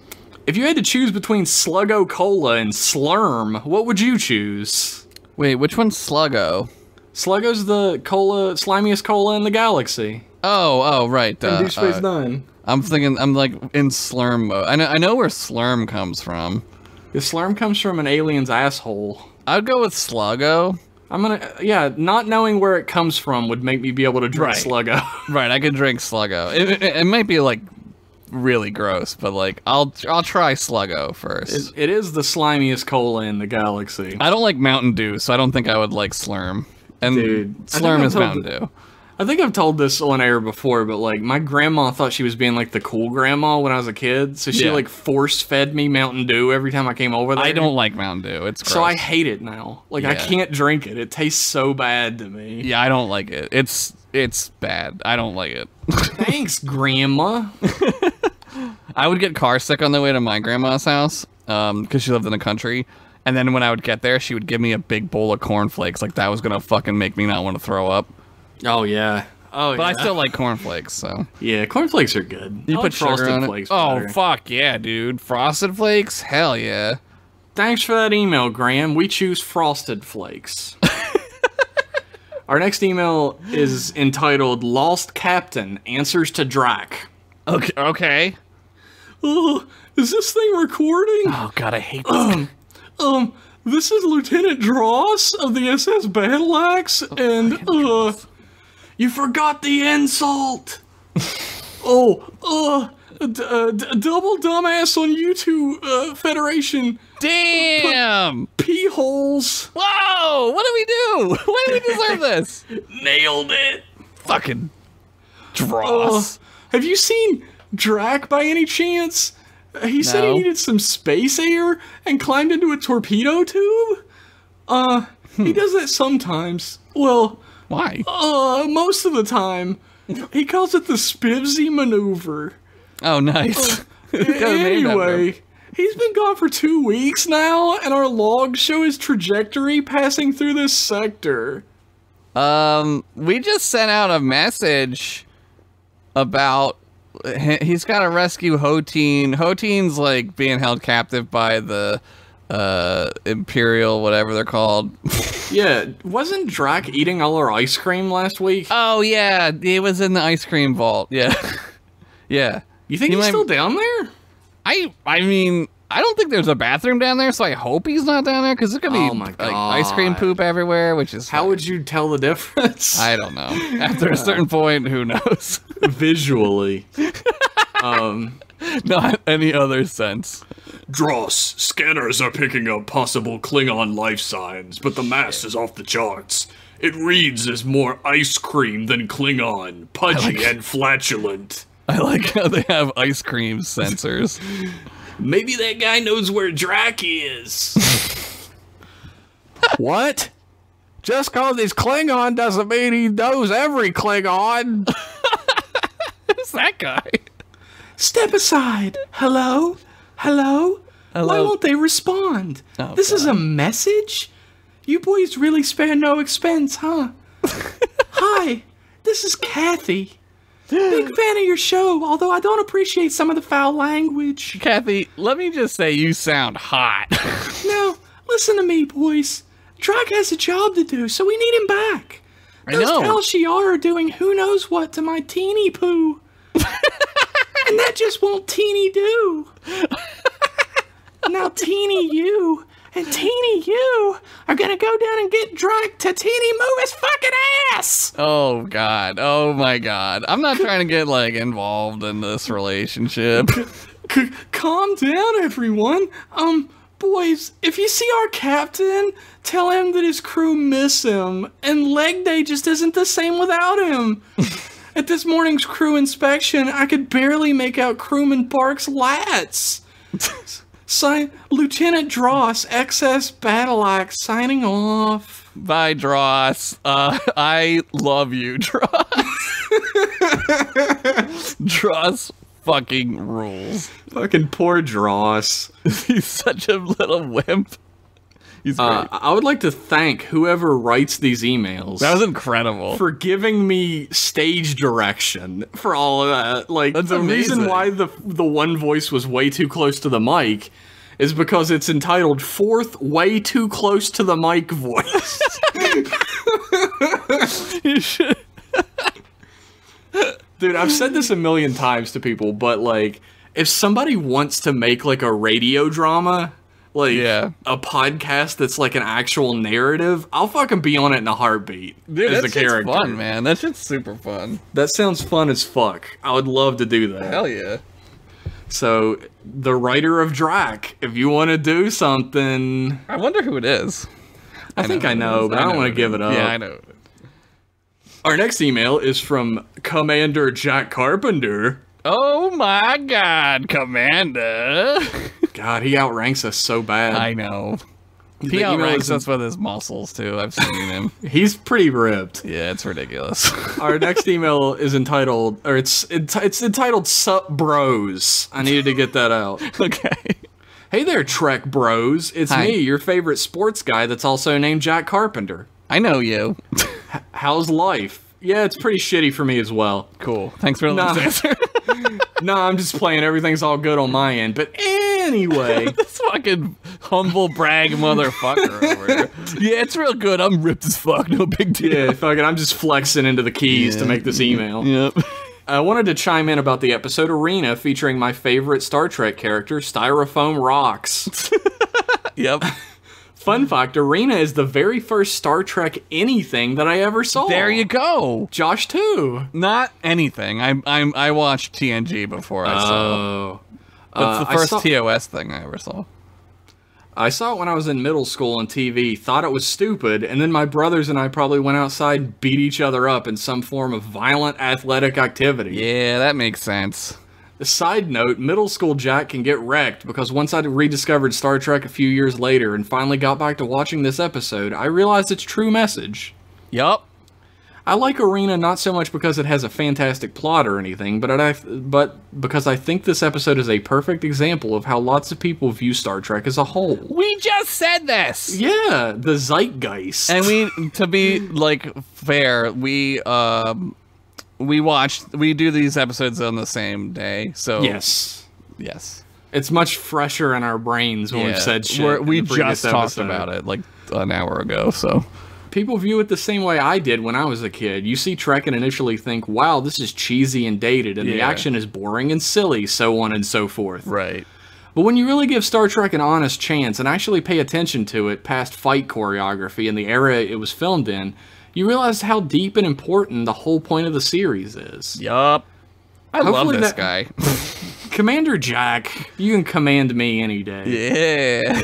if you had to choose between Sluggo Cola and Slurm, what would you choose? Wait, which one's Sluggo? Sluggo's the slimiest cola in the galaxy. Oh, right. In Deep Space Nine. I'm like in Slurm mode. I know where Slurm comes from. The Slurm comes from an alien's asshole. I'd go with Sluggo. Not knowing where it comes from would make me be able to drink Right. Sluggo. Right, I could drink Sluggo. It might be like really gross, but like I'll try Sluggo first. It is the slimiest cola in the galaxy. I don't like Mountain Dew, so I don't think I would like Slurm. And Dude, I think Slurm I've is told Mountain Dew. I think I've told this on air before, but like my grandma thought she was being like the cool grandma when I was a kid, so she Yeah. like force fed me Mountain Dew every time I came over there. I don't like Mountain Dew. It's gross. So I hate it now. Like I Yeah. can't drink it. It tastes so bad to me. Yeah, I don't like it. It's bad. I don't like it. Thanks, Grandma. I would get car sick on the way to my grandma's house, because she lived in the country. And then when I would get there, she would give me a big bowl of cornflakes. Like that was gonna fucking make me not want to throw up. Oh yeah. Oh But yeah. I still like cornflakes, so. Yeah, cornflakes are good. You I put like sugar on it? flakes Oh, better. fuck yeah, dude. Frosted Flakes? Hell yeah. Thanks for that email, Graham. We choose Frosted Flakes. Our next email is entitled Lost Captain Answers to Drac. Okay. Oh, is this thing recording? Oh, God, I hate this. This is Lieutenant Dross of the SS Battle Axe, and, you forgot the insult! Double dumbass on YouTube, Federation. Damn! Pee holes. Whoa! What did we do? Why did we deserve this? Nailed it. Fucking Dross. Have you seen Drac by any chance? He said he No. needed some space air and climbed into a torpedo tube? He does that sometimes. Well, Why? most of the time. He calls it the Spivsy maneuver. Oh, nice. Got a name out there. Anyway, he's been gone for 2 weeks now, and our logs show his trajectory passing through this sector. We just sent out a message about he's got to rescue Hotine. Hotine's like being held captive by the Imperial, whatever they're called. Yeah, wasn't Drac eating all our ice cream last week? Oh yeah, he was in the ice cream vault. Yeah, yeah. You think He he's might- still down there? I mean, I don't think there's a bathroom down there, so I hope he's not down there because there's gonna be Oh my like ice cream God. poop everywhere, which is How would you tell the difference? I don't know. After a certain point, who knows? Visually. Not any other sense. Dross, scanners are picking up possible Klingon life signs, but the mass is off the charts. It reads as more ice cream than Klingon, pudgy and flatulent. I like how they have ice cream sensors. Maybe that guy knows where Drac is. What? Just cause he's Klingon doesn't mean he knows every Klingon. Who's that guy? Step aside. Hello? Hello? Hello? Why won't they respond? Oh, This is a message? You boys really spare no expense, huh? Hi, this is Kathy. Big fan of your show, although I don't appreciate some of the foul language. Kathy, let me just say you sound hot. Now, listen to me, boys. Drac has a job to do, so we need him back. I Those know. Tal-Shiar are doing who knows what to my teeny poo. And that just won't teeny do. Now, teeny you and Teeny, you are gonna go down and get drunk to Teeny move his fucking ass. Oh God. Oh my God. I'm not trying to get like involved in this relationship. Calm down, everyone. Boys, if you see our captain, tell him that his crew miss him, and leg day just isn't the same without him. At this morning's crew inspection, I could barely make out crewman Bark's lats. Sign Lieutenant Dross, XS Battle Axe, signing off. Bye, Dross. I love you, Dross. Dross fucking rules. Fucking poor Dross. He's such a little wimp. He's great. I would like to thank whoever writes these emails. That was incredible. For giving me stage direction for all of that. Like, That's the reason amazing. why the one voice was way too close to the mic is because it's entitled Fourth Way Too Close to the Mic Voice. You should. Dude, I've said this a million times to people, but, like, if somebody wants to make, like, a radio drama, like, Yeah. a podcast that's, like, an actual narrative, I'll fucking be on it in a heartbeat Dude, as that the shit's character. fun, man. That shit's super fun. That sounds fun as fuck. I would love to do that. Hell yeah. So, the writer of Drac, if you want to do something... I wonder who it is. I think I know, but I don't want to give it up. Yeah, I know. Our next email is from Commander Jack Carpenter. Oh my God, Commander. God, he outranks us so bad. I know. The He email outranks is- us with his muscles, too. I've seen him. He's pretty ripped. Yeah, it's ridiculous. Our next email is entitled, or it's entitled Sup Bros. I needed to get that out. Okay. Hey there, Trek Bros. It's Hi. me, your favorite sports guy that's also named Jack Carpenter. I know you. How's life? Yeah, it's pretty shitty for me as well. Cool. Thanks for the Nah. answer. No, I'm just playing. Everything's all good on my end. But anyway, This fucking humble brag motherfucker over here. Yeah, it's real good. I'm ripped as fuck. No big deal. yeah, fucking, I'm just flexing into the keys to make this email. Yep. I wanted to chime in about the episode Arena featuring my favorite Star Trek character, Styrofoam Rocks. Yep. Fun fact, Arena is the very first Star Trek anything that I ever saw. There you go. Josh, too. Not anything. I watched TNG before I saw. Oh. That's the I first saw- TOS thing I ever saw. I saw it when I was in middle school on TV, thought it was stupid, and then my brothers and I probably went outside and beat each other up in some form of violent athletic activity. Yeah, that makes sense. Side note, middle school Jack can get wrecked because once I rediscovered Star Trek a few years later and finally got back to watching this episode, I realized its true message. Yup. I like Arena not so much because it has a fantastic plot or anything, but because I think this episode is a perfect example of how lots of people view Star Trek as a whole. We just said this. Yeah, the zeitgeist. And we, to be like fair, we do these episodes on the same day. So yes. yes, It's much fresher in our brains when we've said shit. We in the previous just talked episode. about it like an hour ago. So People view it the same way I did when I was a kid. You see Trek and initially think, wow, this is cheesy and dated, and the Yeah. action is boring and silly, so on and so forth. right. But when you really give Star Trek an honest chance and actually pay attention to it past fight choreography and the era it was filmed in, you realize how deep and important the whole point of the series is. Yup. I love Hopefully this that- guy. Commander Jack, you can command me any day. Yeah.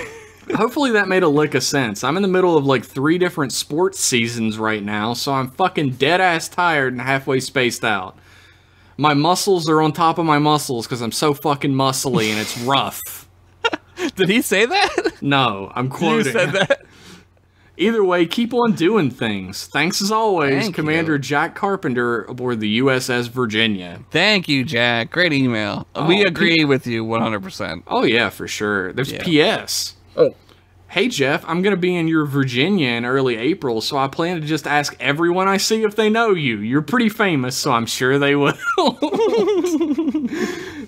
Hopefully that made a lick of sense. I'm in the middle of like 3 different sports seasons right now, so I'm fucking dead-ass tired and halfway spaced out. My muscles are on top of my muscles because I'm so fucking muscly and it's rough. Did he say that? No, I'm quoting. You said that. Either way, keep on doing things. Thanks as always, Thank Commander you. Jack Carpenter aboard the USS Virginia. Thank you, Jack. Great email. We agree with you 100%. Oh yeah, for sure. There's Yeah. PS. Oh. Hey Jeff, I'm gonna be in your Virginia in early April, so I plan to just ask everyone I see if they know you. You're pretty famous, so I'm sure they will.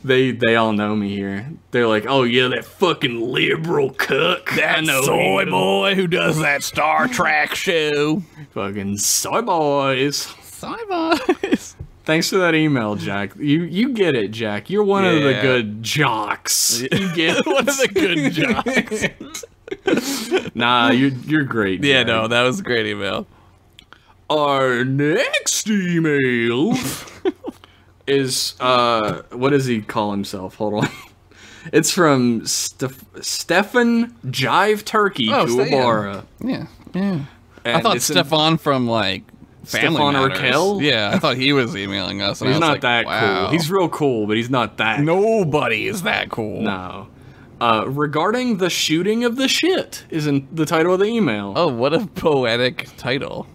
They all know me here. They're like, oh yeah, that fucking liberal cuck. I know soy him. boy who does that Star Trek show. Fucking soy boys. Soy boys. Thanks for that email, Jack. You get it, Jack. You're one of the Yeah. good jocks. You get One of the good jocks. Nah, you're great. Yeah, Jack. no, that was a great email. Our next email is what does he call himself? Hold on. It's from Stefan Jive Turkey Kuwabara. Yeah, yeah. And I thought it's Stefan from like Family Stefan Matters. Urkel? Yeah, I thought he was emailing us. And He's I was not like, that wow. cool. He's real cool, but he's not that. Nobody is that cool. No. Regarding the shooting of the shit is in the title of the email. Oh, what a poetic title.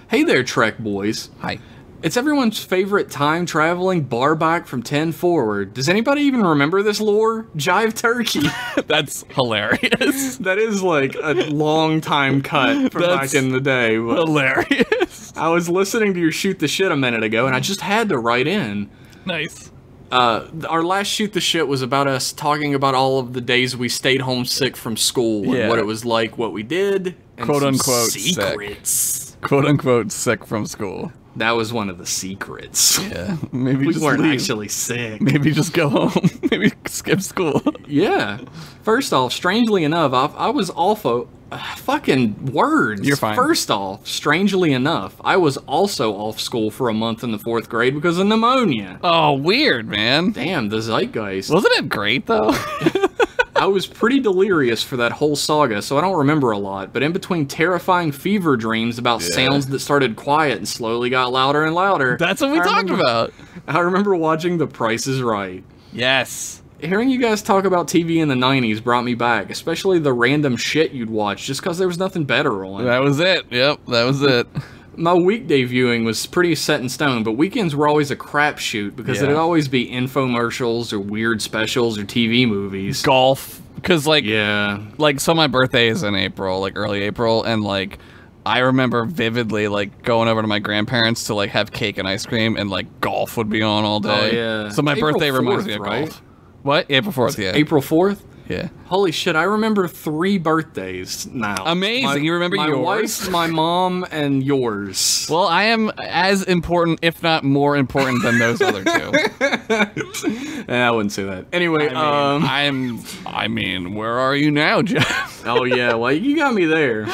Hey there, Trek boys. Hi. It's everyone's favorite time-traveling bar back from 10 forward. Does anybody even remember this lore? Jive Turkey. That's hilarious. That is like a long time cut from That's back in the day. But hilarious. I was listening to your Shoot the Shit a minute ago, and I just had to write in. Nice. Our last Shoot the Shit was about us talking about all of the days we stayed homesick from school and Yeah. what it was like, what we did, and Quote, some unquote, secrets. Quote unquote sick from school. That was one of the secrets. Yeah. Maybe We just weren't leave. actually sick. Maybe just go home. Maybe skip school. Yeah. First off, strangely enough, I was also fucking words. You're fine. First off, strangely enough, I was also off school for a month in the 4th grade because of pneumonia. Oh, weird, man. Damn, the zeitgeist. Wasn't it great though? I was pretty delirious for that whole saga, so I don't remember a lot. But in between terrifying fever dreams about sounds that started quiet and slowly got louder and louder. That's what we talked about. I remember watching The Price is Right. Yes. Hearing you guys talk about TV in the 90s brought me back, especially the random shit you'd watch just because there was nothing better on. That was it. Yep, that was it. My weekday viewing was pretty set in stone, but weekends were always a crapshoot because Yeah. it'd always be infomercials or weird specials or TV movies. Golf. Because, like, Yeah. so my birthday is in April, like, early April, and, like, I remember vividly, like, going over to my grandparents to, like, have cake and ice cream, and, like, golf would be on all day. Oh, yeah. So my April birthday reminds 4th, me of right? golf. What? April 4th, yeah. April 4th? Yeah. Holy shit, I remember 3 birthdays now. Amazing, you remember my yours? Wife, my mom, and yours. Well, I am as important, if not more important, than those other two. I wouldn't say that. Anyway, I mean, where are you now, Jeff? oh yeah, well, you got me there.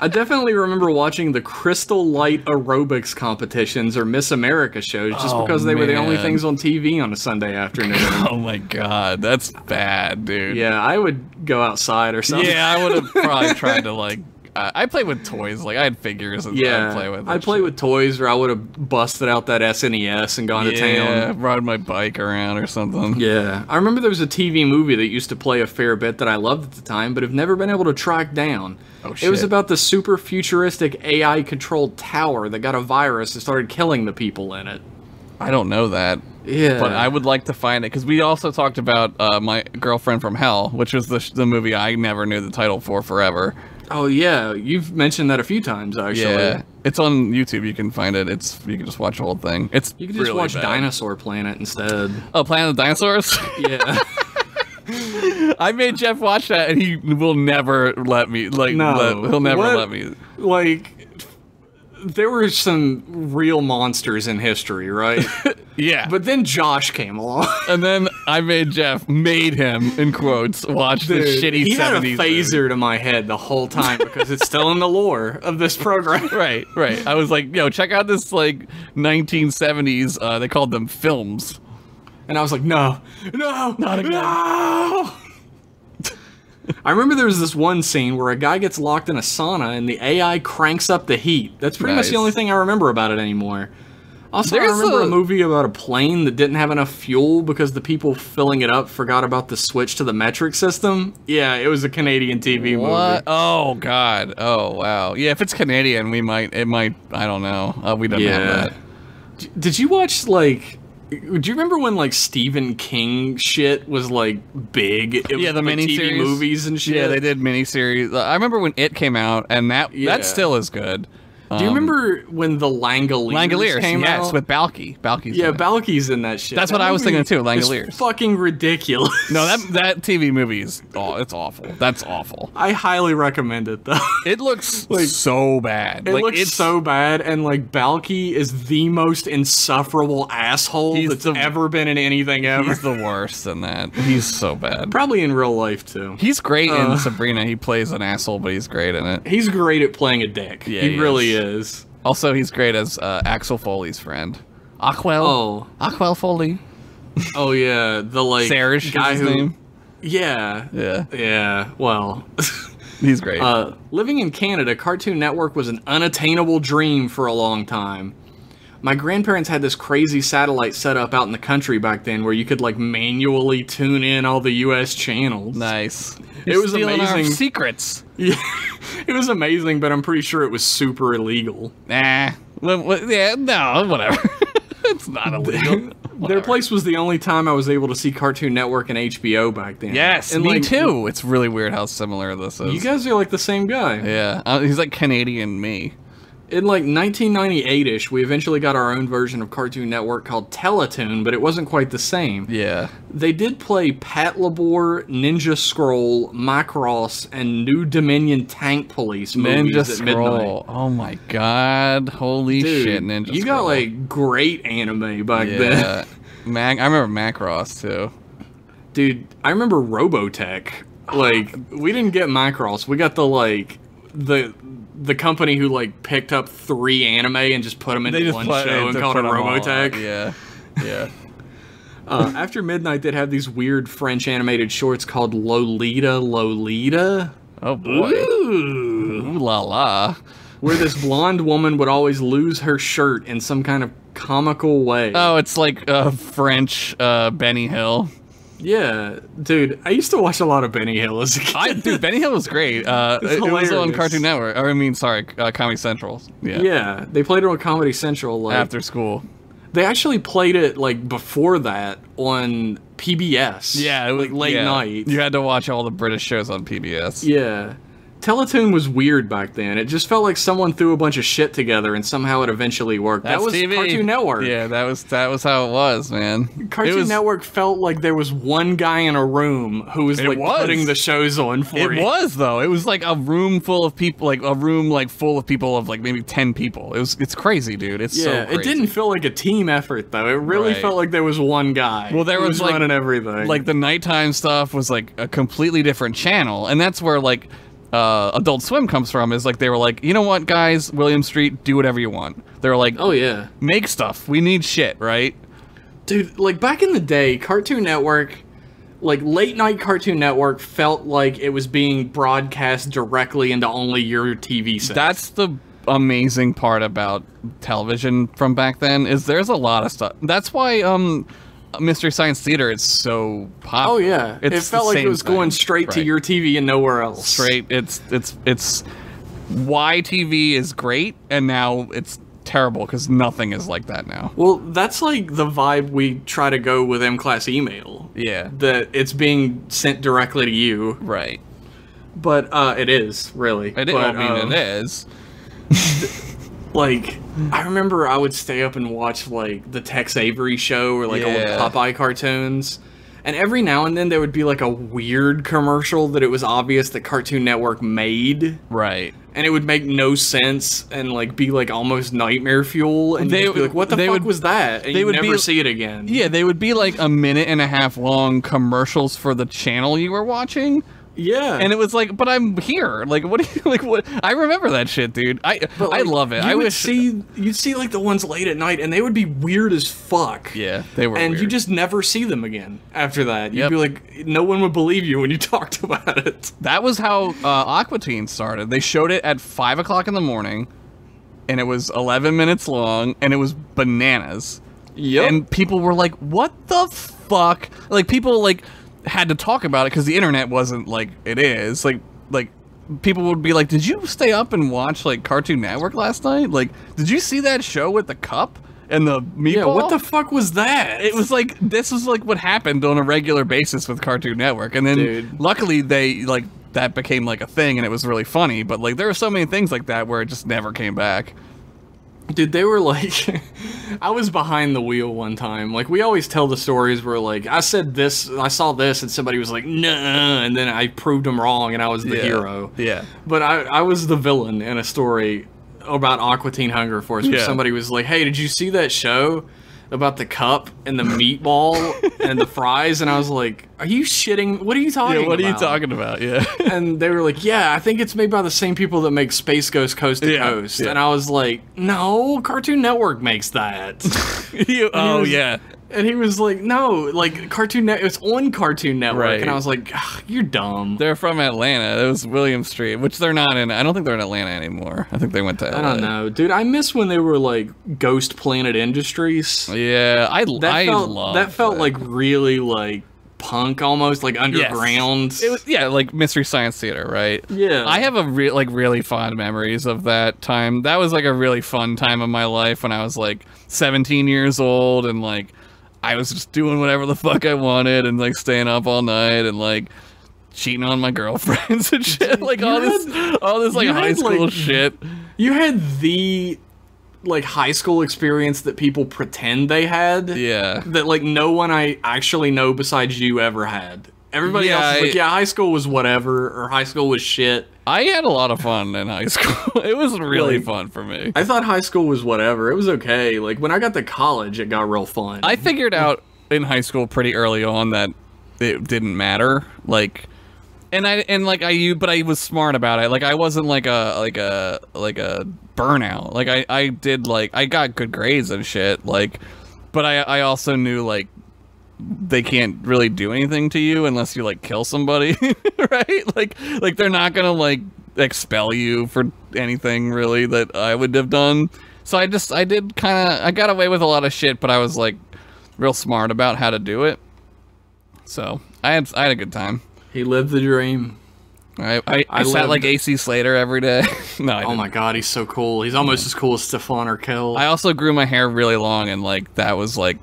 I definitely remember watching the Crystal Light aerobics competitions or Miss America shows just Oh, because they were the only man. things on TV on a Sunday afternoon. Oh my god, that's bad, dude. Yeah, I would go outside or something. Yeah, I would have probably tried to, like, I played with toys. Like, I had figures and Yeah, I'd play with. I'd play with toys, or I would have busted out that SNES and gone to Yeah, town. ride my bike around or something. Yeah, I remember there was a TV movie that used to play a fair bit that I loved at the time, but have never been able to track down. Oh, It was shit. about the super futuristic AI-controlled tower that got a virus and started killing the people in it. I don't know that. Yeah, But I would like to find it, because we also talked about My Girlfriend from Hell, which was the movie I never knew the title for forever. Oh yeah, you've mentioned that a few times actually. Yeah, it's on YouTube. You can find it. You can just watch the whole thing. It's You could just really watch bad. Dinosaur Planet instead. Oh, Planet of the Dinosaurs. Yeah. I made Jeff watch that, and he will never let me. Like, No. he'll never What? let me. Like, there were some real monsters in history, right? Yeah, But then Josh came along. and then I made him in quotes watch the Dude, shitty he had a 70s phaser movie. to my head the whole time because it's still in the lore of this program. Right. I was like, yo, check out this like 1970s. They called them films. And I was like, no, Not again. no. I remember there was this one scene where a guy gets locked in a sauna and the AI cranks up the heat. That's pretty much the Nice. only thing I remember about it anymore. Also, I There's remember a- a movie about a plane that didn't have enough fuel because the people filling it up forgot about the switch to the metric system. Yeah, it was a Canadian TV movie. What? Oh God. Oh wow. Yeah, if it's Canadian, it might. I don't know. We don't have that. Did you watch, like... Do you remember when, like, Stephen King shit was, like, big? It was, Yeah, the like, TV miniseries. movies and shit. Yeah, they did miniseries. I remember when It came out, and that Yeah. still is good. Do you remember when the Langoliers came yes, out? with Balky. Balky's Yeah, in it. Balky's in that shit. That's That what I was movie thinking too, is Langoliers. fucking ridiculous. No, that TV movie is it's awful. That's awful. I highly recommend it though. It looks Like, so bad. It like, looks it's so bad, and like Balky is the most insufferable asshole He's that's the- ever been in anything ever. He's the worst in that. He's so bad. Probably in real life too. He's great in Sabrina. He plays an asshole, but he's great in it. He's great at playing a dick. Yeah, he he really is. Also, he's great as Axel Foley's friend. Aquel. Aquel Foley. Oh yeah, the like Serge guy is his who. name. Yeah. Yeah, Yeah. Well. he's great. Living in Canada, Cartoon Network was an unattainable dream for a long time. My grandparents had this crazy satellite set up out in the country back then where you could like manually tune in all the US channels. Nice. It was Stealing our amazing. secrets. Yeah. It was amazing, but I'm pretty sure it was super illegal. Nah. Yeah, no, whatever. It's not illegal. Their place was the only time I was able to see Cartoon Network and HBO back then. Yes, and me like, too. It's really weird how similar this is. You guys are like the same guy. Yeah, he's like Canadian me. In like 1998-ish, we eventually got our own version of Cartoon Network called Teletoon, but it wasn't quite the same. Yeah. They did play Pat Labor, Ninja Scroll, Macross, and New Dominion Tank Police movies Ninja at midnight. Scroll. Oh my god. Holy Dude, shit, Ninja Scroll. you got like great anime back then. Yeah. I remember Macross too. Dude, I remember Robotech. Like, we didn't get Macross. We got the company who like picked up 3 anime and just put them into one show and called it Robotech. Yeah. Yeah. After midnight, they'd have these weird French animated shorts called Lolita, Oh boy. Ooh la la. where this blonde woman would always lose her shirt in some kind of comical way. Oh, it's like French Benny Hill. Yeah, dude, I used to watch a lot of Benny Hill as a kid. Dude, Benny Hill was great. It was on hilarious. Cartoon Network. Or, I mean, sorry, Comedy Central. Yeah. Yeah, they played it on Comedy Central. Like, After school. they actually played it like before that on PBS. Yeah, it was like late night. You had to watch all the British shows on PBS. Yeah. Teletoon was weird back then. It just felt like someone threw a bunch of shit together and somehow it eventually worked. That's that was TV. Cartoon Network. Yeah, that was how it was, man. Cartoon Network felt like there was one guy in a room who was like putting the shows on for you. It was though. It was like a room full of people, like a room like full of people of like maybe 10 people. It's crazy, dude. It's so Yeah, crazy. it didn't feel like a team effort though. It really Right. felt like there was one guy. Well, there who was, like- running everything. Like the nighttime stuff was like a completely different channel, and that's where like Adult Swim comes from. Is like they were like, you know what, guys, William Street, do whatever you want. They were like, oh yeah, make stuff. We need shit, right? dude. Like back in the day, Cartoon Network, like late night Cartoon Network, felt like it was being broadcast directly into only your TV set. That's the amazing part about television from back then. Is there's a lot of stuff. That's why Mystery Science Theater is so popular. Oh yeah, it It's felt the like it same was going thing. straight to Right. your TV and nowhere else. Straight. It's why TV is great, and now it's terrible because nothing is like that now. Well, that's like the vibe we try to go with M-Class email. Yeah. That it's being sent directly to you, Right. but it is really. It is. But, I mean, it is. Like, I remember I would stay up and watch like the Tex Avery show or like Yeah. old Popeye cartoons. And every now and then there would be like a weird commercial that it was obvious that Cartoon Network made. Right. And it would make no sense and like be like almost nightmare fuel. And They you'd be like, what the they fuck would- was that? And they you'd would never be- see it again. Yeah, they would be like a minute and a half long commercials for the channel you were watching. Yeah. And it was like, but I'm here. Like, what do you like? What? I remember that shit, dude. I But, like, love it. You I would wish. you'd see like the ones late at night, and they would be weird as fuck. Yeah, they were. And weird. you just never see them again after that. You'd Yep. be like, no one would believe you when you talked about it. That was how Aqua Teen started. They showed it at 5 o'clock in the morning, and it was 11 minutes long, and it was bananas. Yep. And people were like, "What the fuck?" Like people like had to talk about it because the internet wasn't like it is. Like people would be like, "Did you stay up and watch like Cartoon Network last night? Like, did you see that show with the cup and the meatball?" Yeah, what the fuck was that? It was like this was like what happened on a regular basis with Cartoon Network, and then Dude. luckily they like that became like a thing and it was really funny. But like there were so many things like that where it just never came back. Dude, they were like, I was behind the wheel one time. Like, we always tell the stories where, like, I said this, I saw this, and somebody was like, nah, and then I proved them wrong, and I was the hero. Yeah. But I was the villain in a story about Aqua Teen Hunger Force, where somebody was like, hey, did you see that show about the cup and the meatball and the fries? And I was like, are you shitting? What are you talking about? Yeah, what are you talking about? Yeah. And they were like, yeah, I think it's made by the same people that make Space Ghost Coast to Coast. Yeah. And I was like, no, Cartoon Network makes that. Yeah. And he was like, no, like Cartoon Network, it's on Cartoon Network. Right. And I was like, you're dumb. They're from Atlanta. It was William Street, which they're not in. I don't think they're in Atlanta anymore. I think they went to LA. I don't know. Dude, I miss when they were like Ghost Planet Industries. Yeah, that felt like really like punk almost, like underground. Yes. It was, like Mystery Science Theater, right? Yeah. I have really fond memories of that time. That was like a really fun time of my life when I was like 17 years old and like I was just doing whatever the fuck I wanted and like staying up all night and like cheating on my girlfriends and shit. Like all this like high school shit. You had the like high school experience that people pretend they had. Yeah. That like no one I actually know besides you ever had. Everybody else is like, yeah, high school was whatever, or high school was shit. I had a lot of fun in high school. It was really fun for me. I thought high school was whatever. It was okay. Like, when I got to college, it got real fun. I figured out in high school pretty early on that it didn't matter. Like, but I was smart about it. Like, I wasn't like a burnout. Like, I got good grades and shit. Like, but I also knew, like, they can't really do anything to you unless you like kill somebody, right? Like they're not gonna like expel you for anything really that I would have done. So I got away with a lot of shit, but I was like real smart about how to do it. So I had a good time. He lived the dream. I sat like AC Slater every day. No, I didn't. Oh my god, he's so cool. He's almost as cool as Stefan Urkel. I also grew my hair really long, and like that was like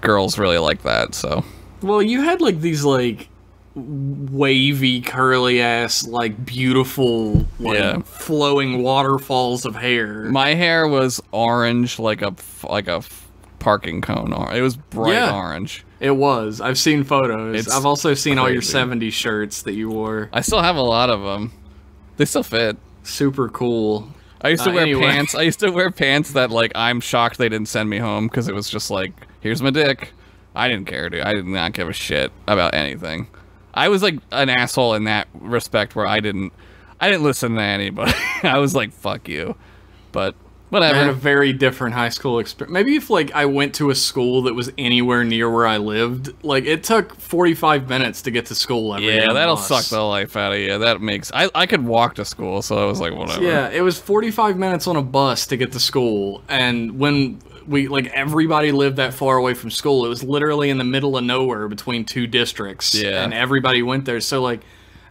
girls really like that. So well, you had like these like wavy curly ass like beautiful like flowing waterfalls of hair. My hair was orange like a parking cone. It was bright orange. It was. I've seen photos. I've also seen all your crazy. 70s shirts that you wore. I still have a lot of them. They still fit. Super cool. I used to wear pants. I used to wear pants that like I'm shocked they didn't send me home because it was just like, here's my dick. I didn't care, dude. I did not give a shit about anything. I was like an asshole in that respect where I didn't listen to anybody. I was like, fuck you. But whatever. I had a very different high school experience. Maybe if like I went to a school that was anywhere near where I lived, like it took 45 minutes to get to school every day. Yeah, that'll suck the life out of you. That makes I could walk to school, so I was like, whatever. Yeah, it was 45 minutes on a bus to get to school, and when we like everybody lived that far away from school, it was literally in the middle of nowhere between two districts. Yeah. And everybody went there. So like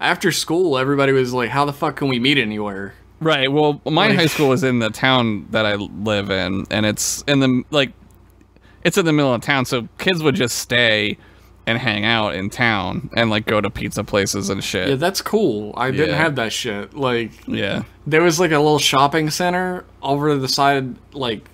after school, everybody was like, how the fuck can we meet anywhere? Right. Well, my high school was in the town that I live in, and it's in the middle of town, so kids would just stay and hang out in town and like go to pizza places and shit. Yeah, that's cool. I didn't have that shit. Like, yeah, there was like a little shopping center over the side, like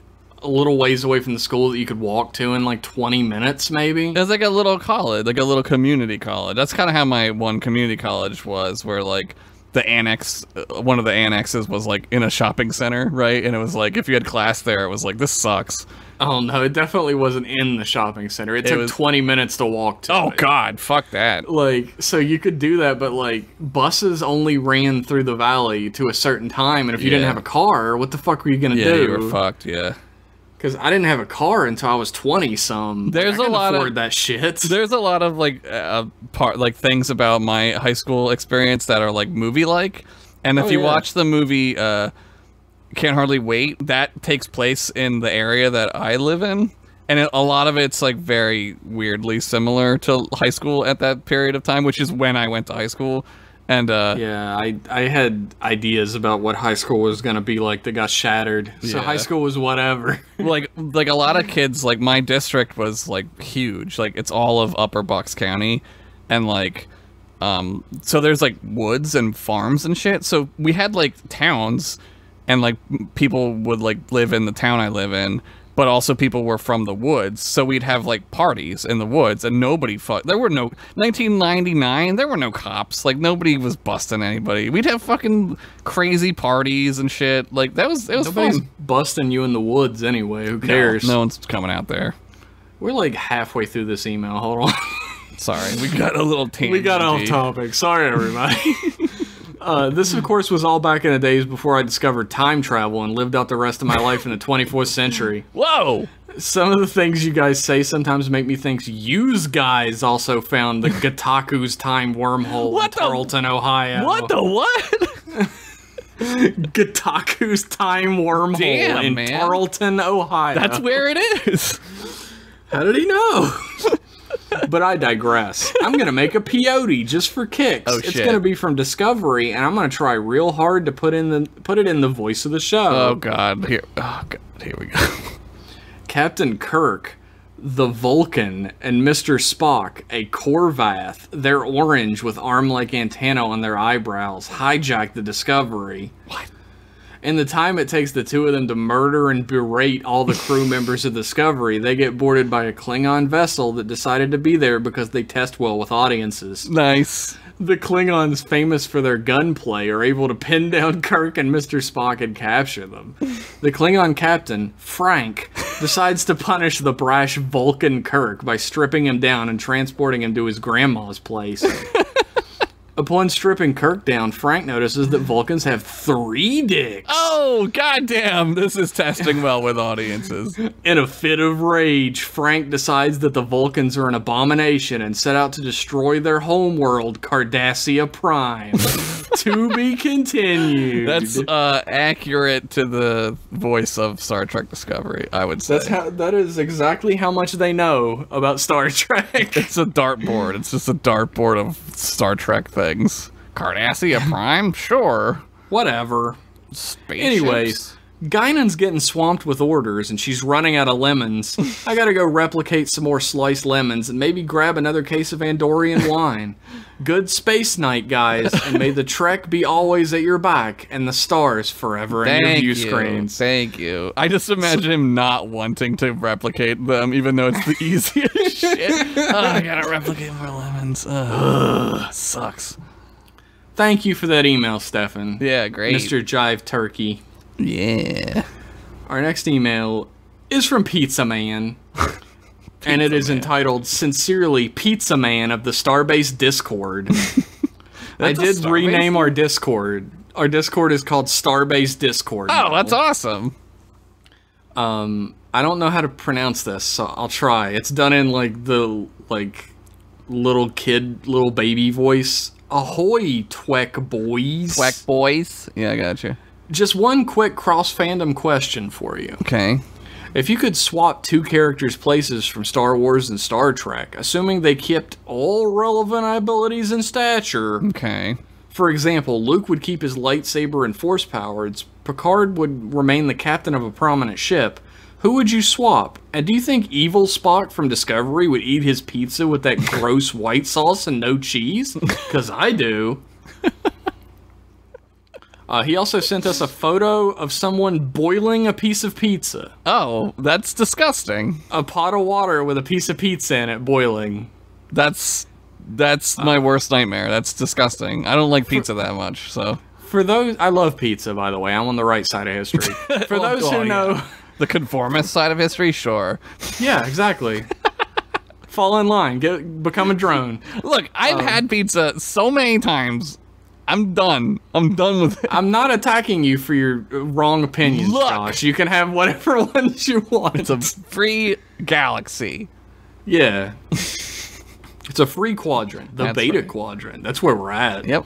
a little ways away from the school that you could walk to in like 20 minutes, maybe. It was like a little college, like a little community college. That's kind of how my one community college was, where like the annex, one of the annexes was like in a shopping center, right? And it was like, if you had class there, it was like, this sucks. Oh no, it definitely wasn't in the shopping center. It took 20 minutes to walk to. Oh god, fuck that. Like, so you could do that, but like buses only ran through the valley to a certain time, and if you didn't have a car, what the fuck were you gonna do? Yeah, you were fucked. Yeah. Because I didn't have a car until I was 20-some. There's a lot of that shit. There's a lot of like things about my high school experience that are like movie-like, and if you watch the movie Can't Hardly Wait, that takes place in the area that I live in, and a lot of it's like very weirdly similar to high school at that period of time, which is when I went to high school. And yeah, I had ideas about what high school was gonna be like that got shattered. So high school was whatever. like a lot of kids, like my district was like huge. Like it's all of Upper Bucks County, and like So there's like woods and farms and shit. So we had like towns, and like people would like live in the town I live in, but also people were from the woods. So we'd have like parties in the woods, and nobody there were no 1999. There were no cops. Like nobody was busting anybody. We'd have fucking crazy parties and shit. Like it was Nobody's fun. busting you in the woods anyway. Who cares? No one's coming out there. We're like halfway through this email. Hold on. Sorry, we got a little tangent. We got off topic. Sorry, everybody. This, of course, was all back in the days before I discovered time travel and lived out the rest of my life in the 24th century. Whoa! Some of the things you guys say sometimes make me think yous guys also found the Gataku's time wormhole in Tarleton, Ohio. What the what? Gataku's time wormhole in man. Tarleton, Ohio. That's where it is. How did he know? But I digress. I'm going to make a peyote just for kicks. Oh, it's shit. going to be from Discovery, and I'm going to try real hard to put it in the voice of the show. Oh god, here we go. Captain Kirk, the Vulcan, and Mr. Spock, a Corvath, they're orange with arm-like antenna on their eyebrows, hijack the Discovery. What? In the time it takes the two of them to murder and berate all the crew members of Discovery, they get boarded by a Klingon vessel that decided to be there because they test well with audiences. Nice. The Klingons, famous for their gunplay, are able to pin down Kirk and Mr. Spock and capture them. The Klingon captain, Frank, decides to punish the brash Vulcan Kirk by stripping him down and transporting him to his grandma's place. Upon stripping Kirk down, Frank notices that Vulcans have 3 dicks. Oh, goddamn! This is testing well with audiences. In a fit of rage, Frank decides that the Vulcans are an abomination and set out to destroy their homeworld, Cardassia Prime. To be continued. That's accurate to the voice of Star Trek Discovery, I would say. That is exactly how much they know about Star Trek. It's a dartboard. It's just a dartboard of Star Trek things. Cardassia Prime? Sure. Whatever. Spaceships? Anyways, Guinan's getting swamped with orders and she's running out of lemons. I gotta go replicate some more sliced lemons and maybe grab another case of Andorian wine. Good space night, guys, and may the Trek be always at your back and the stars forever in your view screens. Thank you. I just imagine him not wanting to replicate them, even though it's the easiest shit. Oh, I gotta replicate more lemons. Ugh, sucks. Thank you for that email, Stefan. Yeah, great. Mr. Jive Turkey. Yeah. Our next email is from Pizza Man. And it is entitled, Sincerely, Pizza Man of the Starbase Discord. I did rename our Discord. Our Discord is called Starbase Discord. Oh, that's awesome. I don't know how to pronounce this, so I'll try. It's done in, like, the, little baby voice. Ahoy, Twek boys. Twek boys? Yeah, I gotcha. Just one quick cross-fandom question for you. Okay. If you could swap 2 characters' places from Star Wars and Star Trek, assuming they kept all relevant abilities and stature, Okay. for example, Luke would keep his lightsaber and force powers, Picard would remain the captain of a prominent ship, who would you swap? And do you think evil Spock from Discovery would eat his pizza with that gross white sauce and no cheese? Because I do. He also sent us a photo of someone boiling a piece of pizza. Oh, that's disgusting. A pot of water with a piece of pizza in it boiling. That's my worst nightmare. That's disgusting. I don't like pizza that much, so. For those, I love pizza, by the way. I'm on the right side of history. For those who know, the conformist side of history, sure. Yeah, exactly. Fall in line. Become a drone. Look, I've had pizza so many times. I'm done. I'm done with it. I'm not attacking you for your wrong opinions, Look. Josh. You can have whatever ones you want. It's a free galaxy. Yeah. It's a free quadrant. The That's beta right. quadrant. That's where we're at. Yep.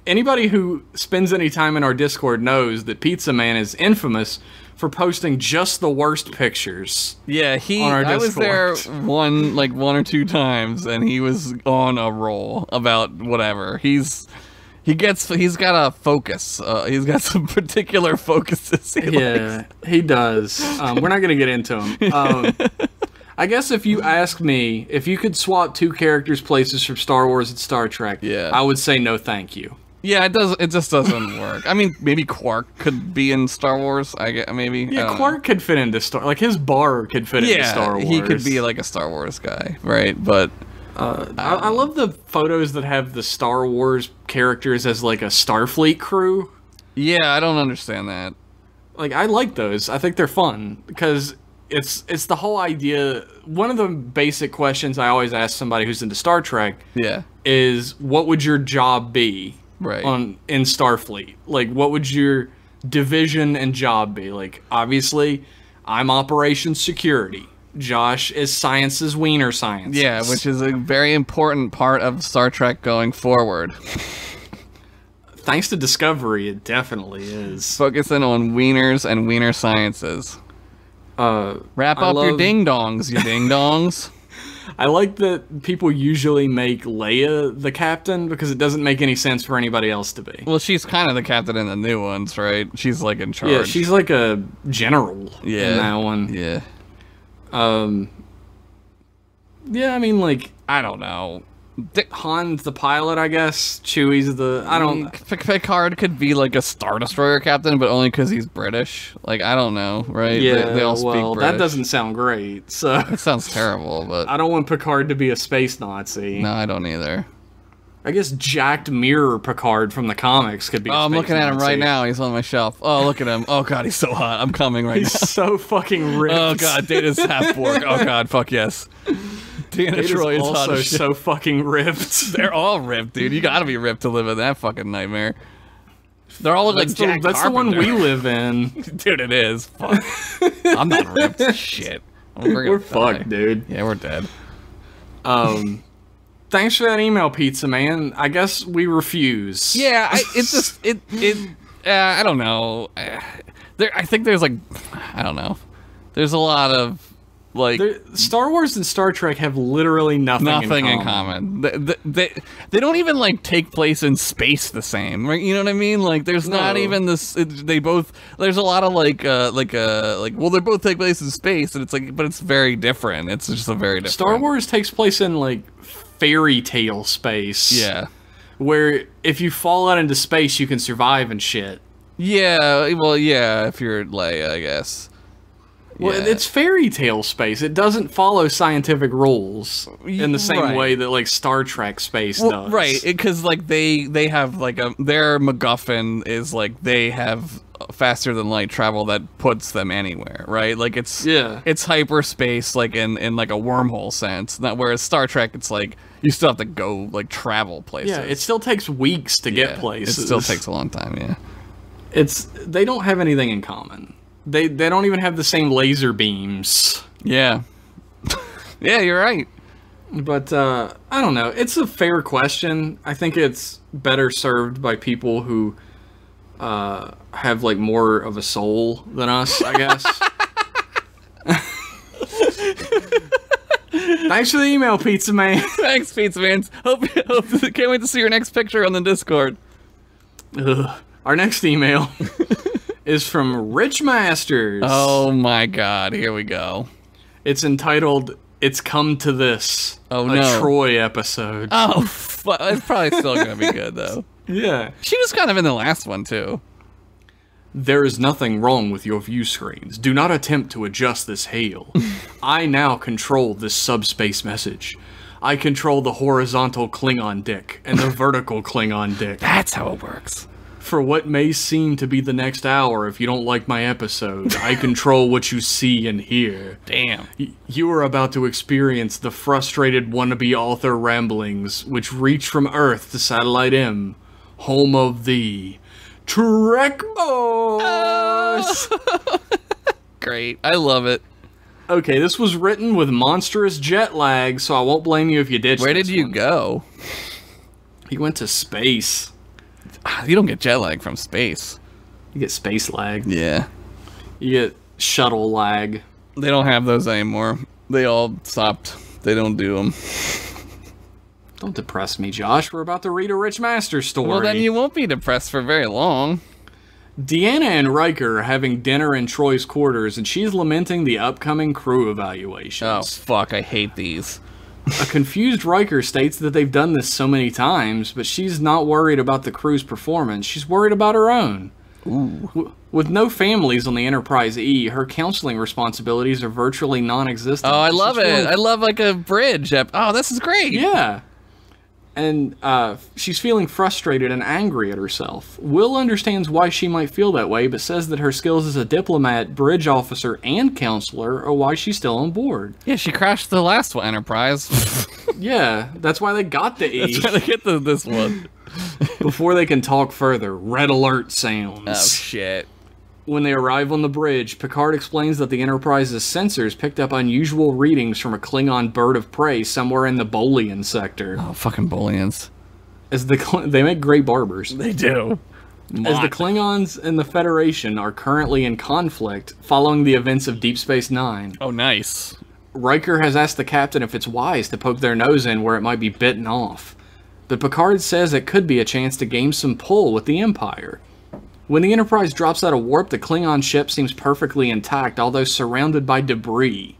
Anybody who spends any time in our Discord knows that Pizza Man is infamous for posting just the worst pictures. Yeah, on our I was there Discord. one or two times, and he was on a roll about whatever. He's got a focus. He's got some particular focuses. Yeah, he does. We're not going to get into him. I guess if you ask me, if you could swap two characters' places from Star Wars and Star Trek, Yeah. I would say no thank you. Yeah, it just doesn't work. I mean, maybe Quark could be in Star Wars. I get maybe. I Yeah, don't Quark could fit into like his bar could fit know. into Star Wars. He could be like a Star Wars guy, right? But I love the photos that have the Star Wars characters as like a Starfleet crew. yeah, I don't understand that. Like I like those. I think they're fun because it's the whole idea. One of the basic questions I always ask somebody who's into Star Trek Yeah, is, what would your job be right. in Starfleet? Like, what would your division and job be? Like, obviously, I'm operations security. Josh is sciences, wiener science. Yeah, which is a very important part of Star Trek going forward. Thanks to Discovery, it definitely is. Focusing on wieners and wiener sciences. Wrap I up your love- ding dongs, you ding dongs. I like that people usually make Leia the captain because it doesn't make any sense for anybody else to be. Well, she's kind of the captain in the new ones, right? She's like in charge. Yeah, she's like a general Yeah. in that one. Yeah. Yeah, I mean, like, I don't know. Han's the pilot, I guess. Chewie's the... I don't... Picard could be like a Star Destroyer captain, but only because he's British. Like, I don't know, right? Yeah, they all speak well, British. that doesn't sound great, so... That sounds terrible, but I don't want Picard to be a space Nazi. no, I don't either. I guess Jacked Mirror Picard from the comics could be a Oh, I'm space looking at him Nazi. right now. He's on my shelf. Oh, look at him. Oh, God, he's so hot. I'm coming right He's now. so fucking ripped. Oh, God, Data's half Borg. Oh, God, fuck yes. Dana Data's Troy is hot also as shit. so fucking ripped. They're all ripped, dude. You gotta be ripped to live in that fucking nightmare. They're all look like Jack That's the one Carpenter. we live in. Dude, it is. Fuck. I'm not ripped. Shit. We're fucked, dude. Yeah, we're dead. Thanks for that email, Pizza Man. I guess we refuse. Yeah, it's just I don't know. I think there's like I don't know. There's a lot of like Star Wars and Star Trek have literally nothing in common. They don't even like take place in space the same, right? You know what I mean? Like there's not No. even this. They both there's a lot of like well they both take place in space, and it's like but it's very different. It's just a very different. Star Wars takes place in like fairy tale space. Yeah. Where if you fall out into space, you can survive and shit. Yeah. Well, yeah. If you're Leia, I guess. Well, Yeah. it's fairy tale space. It doesn't follow scientific rules in the same Right. way that like Star Trek space Well, does. right, because like they have like their MacGuffin is like they have faster than light travel that puts them anywhere, right? Like it's hyperspace like in like a wormhole sense. Not whereas Star Trek it's like you still have to go like travel places. Yeah, it still takes weeks to get Yeah, places. It still takes a long time, yeah. They don't have anything in common. They don't even have the same laser beams. Yeah. Yeah, you're right. But I don't know. It's a fair question. I think it's better served by people who have like more of a soul than us, I guess. Thanks for the email, Pizza Man. Thanks, Pizza Mans. Hope can't wait to see your next picture on the Discord. Ugh. Our next email is from Rich Masters. Oh my god, here we go. It's entitled "It's Come to This." Oh, a no. Troy episode. Oh, it's probably still gonna be good though. Yeah. She was kind of in the last one too. There is nothing wrong with your view screens. Do not attempt to adjust this hail. I now control this subspace message. I control the horizontal Klingon dick and the vertical Klingon dick. That's how it works. For what may seem to be the next hour if you don't like my episode, I control what you see and hear. Damn. You are about to experience the frustrated wannabe author ramblings which reach from Earth to Satellite M, home of the Trek Boys. Great. I love it. Okay, this was written with monstrous jet lag, so I won't blame you if you ditched Where did this you one. go? He went to space. You don't get jet lag from space. You get space lag. Yeah. You get shuttle lag. They don't have those anymore. They all stopped. They don't do them. Don't depress me, Josh. We're about to read a Rich Master story. Well, then you won't be depressed for very long. Deanna and Riker are having dinner in Troy's quarters, and she's lamenting the upcoming crew evaluations. Oh, fuck, I hate these. A confused Riker states that they've done this so many times, but she's not worried about the crew's performance. She's worried about her own. With no families on the Enterprise E, her counseling responsibilities are virtually non-existent. Oh, I love it. I love like a bridge. Oh, this is great. Yeah. And she's feeling frustrated and angry at herself. Will understands why she might feel that way, but says that her skills as a diplomat, bridge officer, and counselor are why she's still on board. Yeah, she crashed the last one, Enterprise. Yeah, that's why they got the E. That's why they get this one. Before they can talk further, red alert sounds. Oh, shit. When they arrive on the bridge, Picard explains that the Enterprise's sensors picked up unusual readings from a Klingon bird of prey somewhere in the Bolian sector. Oh, fucking Bolians. They make great barbers. They do. As the Klingons and the Federation are currently in conflict following the events of Deep Space Nine. Oh, nice. Riker has asked the captain if it's wise to poke their nose in where it might be bitten off. But Picard says it could be a chance to gain some pull with the Empire. When the Enterprise drops out of warp, the Klingon ship seems perfectly intact, although surrounded by debris.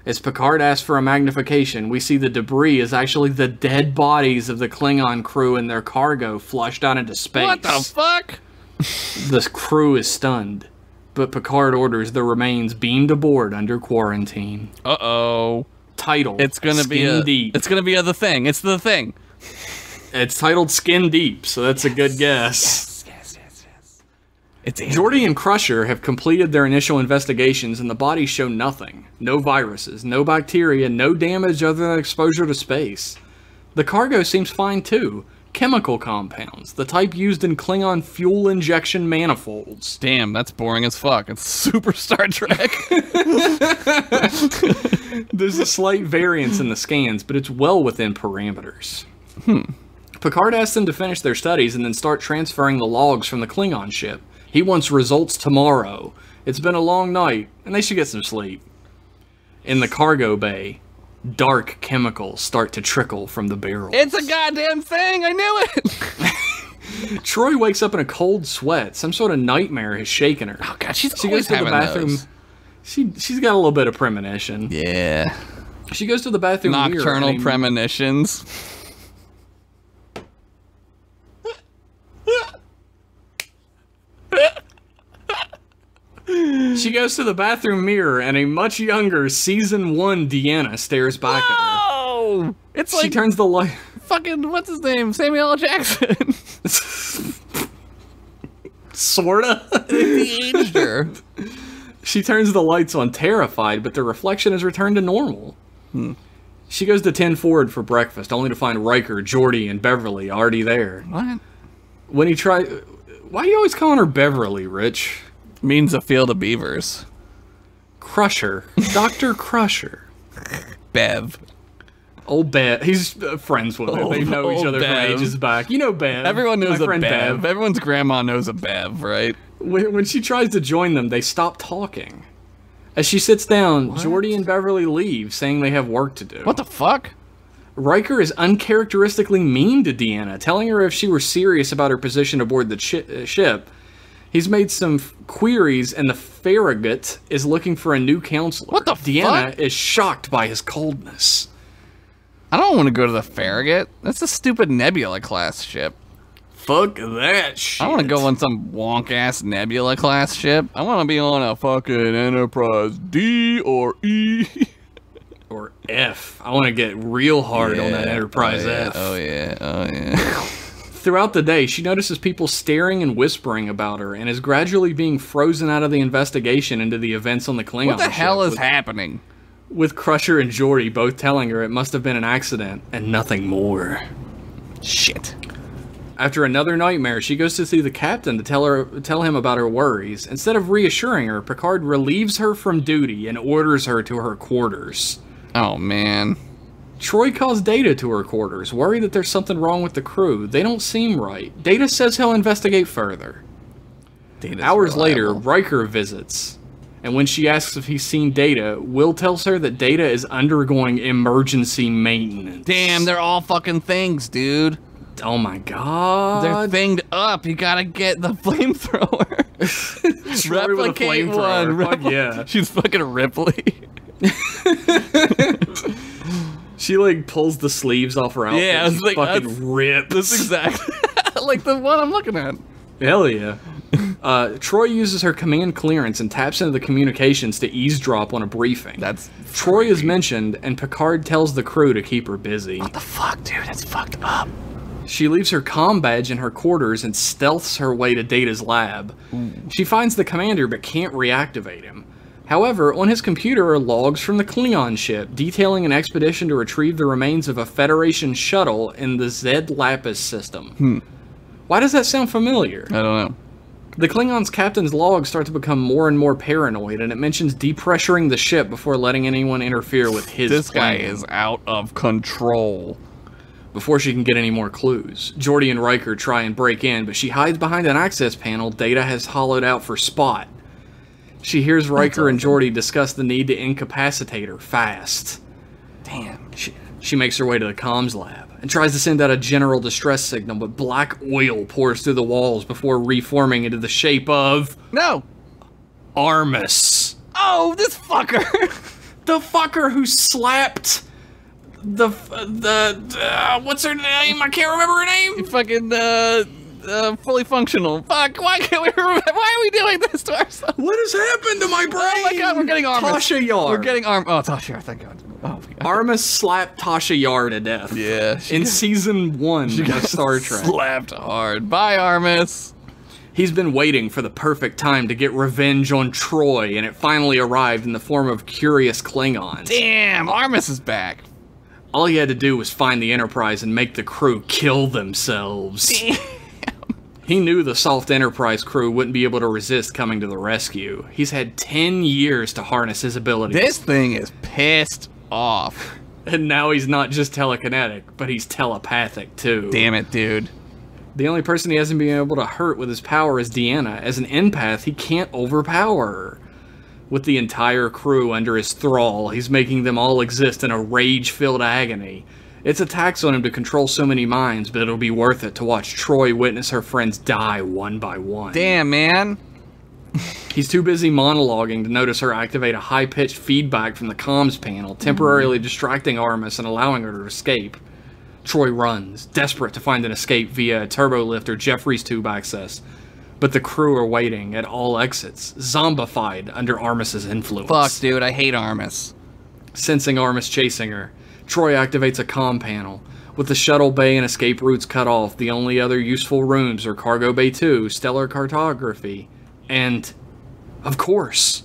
As Picard asks for a magnification, we see the debris is actually the dead bodies of the Klingon crew and their cargo flushed out into space. What the fuck? The crew is stunned, but Picard orders the remains beamed aboard under quarantine. Uh-oh. Title: It's gonna be Skin Deep. It's gonna be The Thing. It's The Thing. It's titled Skin Deep, so that's a good guess. It's Geordi and Crusher have completed their initial investigations, and the bodies show nothing. No viruses, no bacteria, no damage other than exposure to space. The cargo seems fine too. Chemical compounds, the type used in Klingon fuel injection manifolds. Damn, that's boring as fuck. It's super Star Trek. There's a slight variance in the scans, but it's well within parameters. Picard asks them to finish their studies and then start transferring the logs from the Klingon ship. He wants results tomorrow. It's been a long night, and they should get some sleep. In the cargo bay, dark chemicals start to trickle from the barrels. It's a goddamn thing. I knew it. Troy wakes up in a cold sweat. Some sort of nightmare has shaken her. Oh god, she goes to the bathroom. Those. She's got a little bit of premonition. Yeah. She goes to the bathroom mirror. Nocturnal premonitions. She goes to the bathroom mirror, and a much younger Season 1 Deanna stares back at her. Oh! It's like She turns the light. fucking, what's his name? Samuel L. Jackson. Sorta. He aged her. She turns the lights on, terrified, but the reflection has returned to normal. She goes to 10 forward for breakfast, only to find Riker, Geordi, and Beverly already there. What? When he tries... Why are you always calling her Beverly, Rich? Means a field of beavers. Crusher. Dr. Crusher. Bev. Old Bev. He's friends with her. They know each Old other Bev. from ages back. You know Bev. Everyone knows My a friend Bev. Everyone's grandma knows a Bev, right? When she tries to join them, they stop talking. As she sits down, Geordi and Beverly leave, saying they have work to do. What the fuck? Riker is uncharacteristically mean to Deanna, telling her if she were serious about her position aboard the ship. He's made some queries, and the Farragut is looking for a new counselor. What the Deanna fuck? is shocked by his coldness. I don't want to go to the Farragut. That's a stupid Nebula class ship. Fuck that shit. I want to go on some wonk-ass Nebula class ship. I want to be on a fucking Enterprise D or E. Or F. I want to get real hard on that Enterprise F. Oh yeah, oh yeah. Throughout the day, she notices people staring and whispering about her, and is gradually being frozen out of the investigation into the events on the Klingon What the hell ship, is happening? with Crusher and Geordi both telling her it must have been an accident, and nothing more. Shit. After another nightmare, she goes to see the captain to tell him about her worries. Instead of reassuring her, Picard relieves her from duty and orders her to her quarters. Oh man. Troy calls Data to her quarters, worried that there's something wrong with the crew. They don't seem right. Data says he'll investigate further. Data's Hours later, reliable. Riker visits, and when she asks if he's seen Data, Will tells her that Data is undergoing emergency maintenance. Damn, they're all fucking things, dude. Oh my god. They're thinged up. You gotta get the flamethrower. Troy with a flamethrower. Fuck yeah. She's fucking Ripley. She like pulls the sleeves off her outfit. Yeah, I was like, fucking rips. That's exactly like the one I'm looking at. Hell yeah. Troy uses her command clearance and taps into the communications to eavesdrop on a briefing. That's Troy is mentioned, and Picard tells the crew to keep her busy. What the fuck, dude? That's fucked up. She leaves her comm badge in her quarters and stealths her way to Data's lab. She finds the commander but can't reactivate him. However, on his computer are logs from the Klingon ship detailing an expedition to retrieve the remains of a Federation shuttle in the Zed Lapis system. Why does that sound familiar? I don't know. The Klingon's captain's logs start to become more and more paranoid, and it mentions depressuring the ship before letting anyone interfere with his This guy plan. is out of control. Before she can get any more clues, Geordi and Riker try and break in, but she hides behind an access panel Data has hollowed out for Spot. She hears Riker and Geordi discuss the need to incapacitate her fast. Damn. She makes her way to the comms lab and tries to send out a general distress signal, but black oil pours through the walls before reforming into the shape of... No! Armus. Oh, this fucker! The fucker who slapped... what's her name? I can't remember her name. Fucking, fully functional. Fuck, why can't we remember? Why are we doing this to ourselves? What has happened to my brain? Oh my god, we're getting Armus. Tasha Yar. We're getting Oh, Tasha Yar, thank god. Oh my god. Armus slapped Tasha Yar to death. Yeah. In season 1 of Star Trek. Slapped hard. Bye, Armus. He's been waiting for the perfect time to get revenge on Troy, and it finally arrived in the form of curious Klingons. Damn, Armus is back. All he had to do was find the Enterprise and make the crew kill themselves. Damn. He knew the soft Enterprise crew wouldn't be able to resist coming to the rescue. He's had 10 years to harness his abilities. This thing is pissed off. And now he's not just telekinetic, but he's telepathic too. Damn it, dude. The only person he hasn't been able to hurt with his power is Deanna. As an empath, he can't overpower her. With the entire crew under his thrall, he's making them all exist in a rage-filled agony. It's a tax on him to control so many minds, but it'll be worth it to watch Troy witness her friends die one by one. Damn, man. He's too busy monologuing to notice her activate a high-pitched feedback from the comms panel, temporarily distracting Armus and allowing her to escape. Troy runs, desperate to find an escape via a turbo lift or Jeffries tube access. But the crew are waiting at all exits, zombified under Armus's influence. Fuck, dude, I hate Armus. Sensing Armus chasing her, Troy activates a comm panel. With the shuttle bay and escape routes cut off, the only other useful rooms are Cargo Bay 2, Stellar Cartography, and... of course!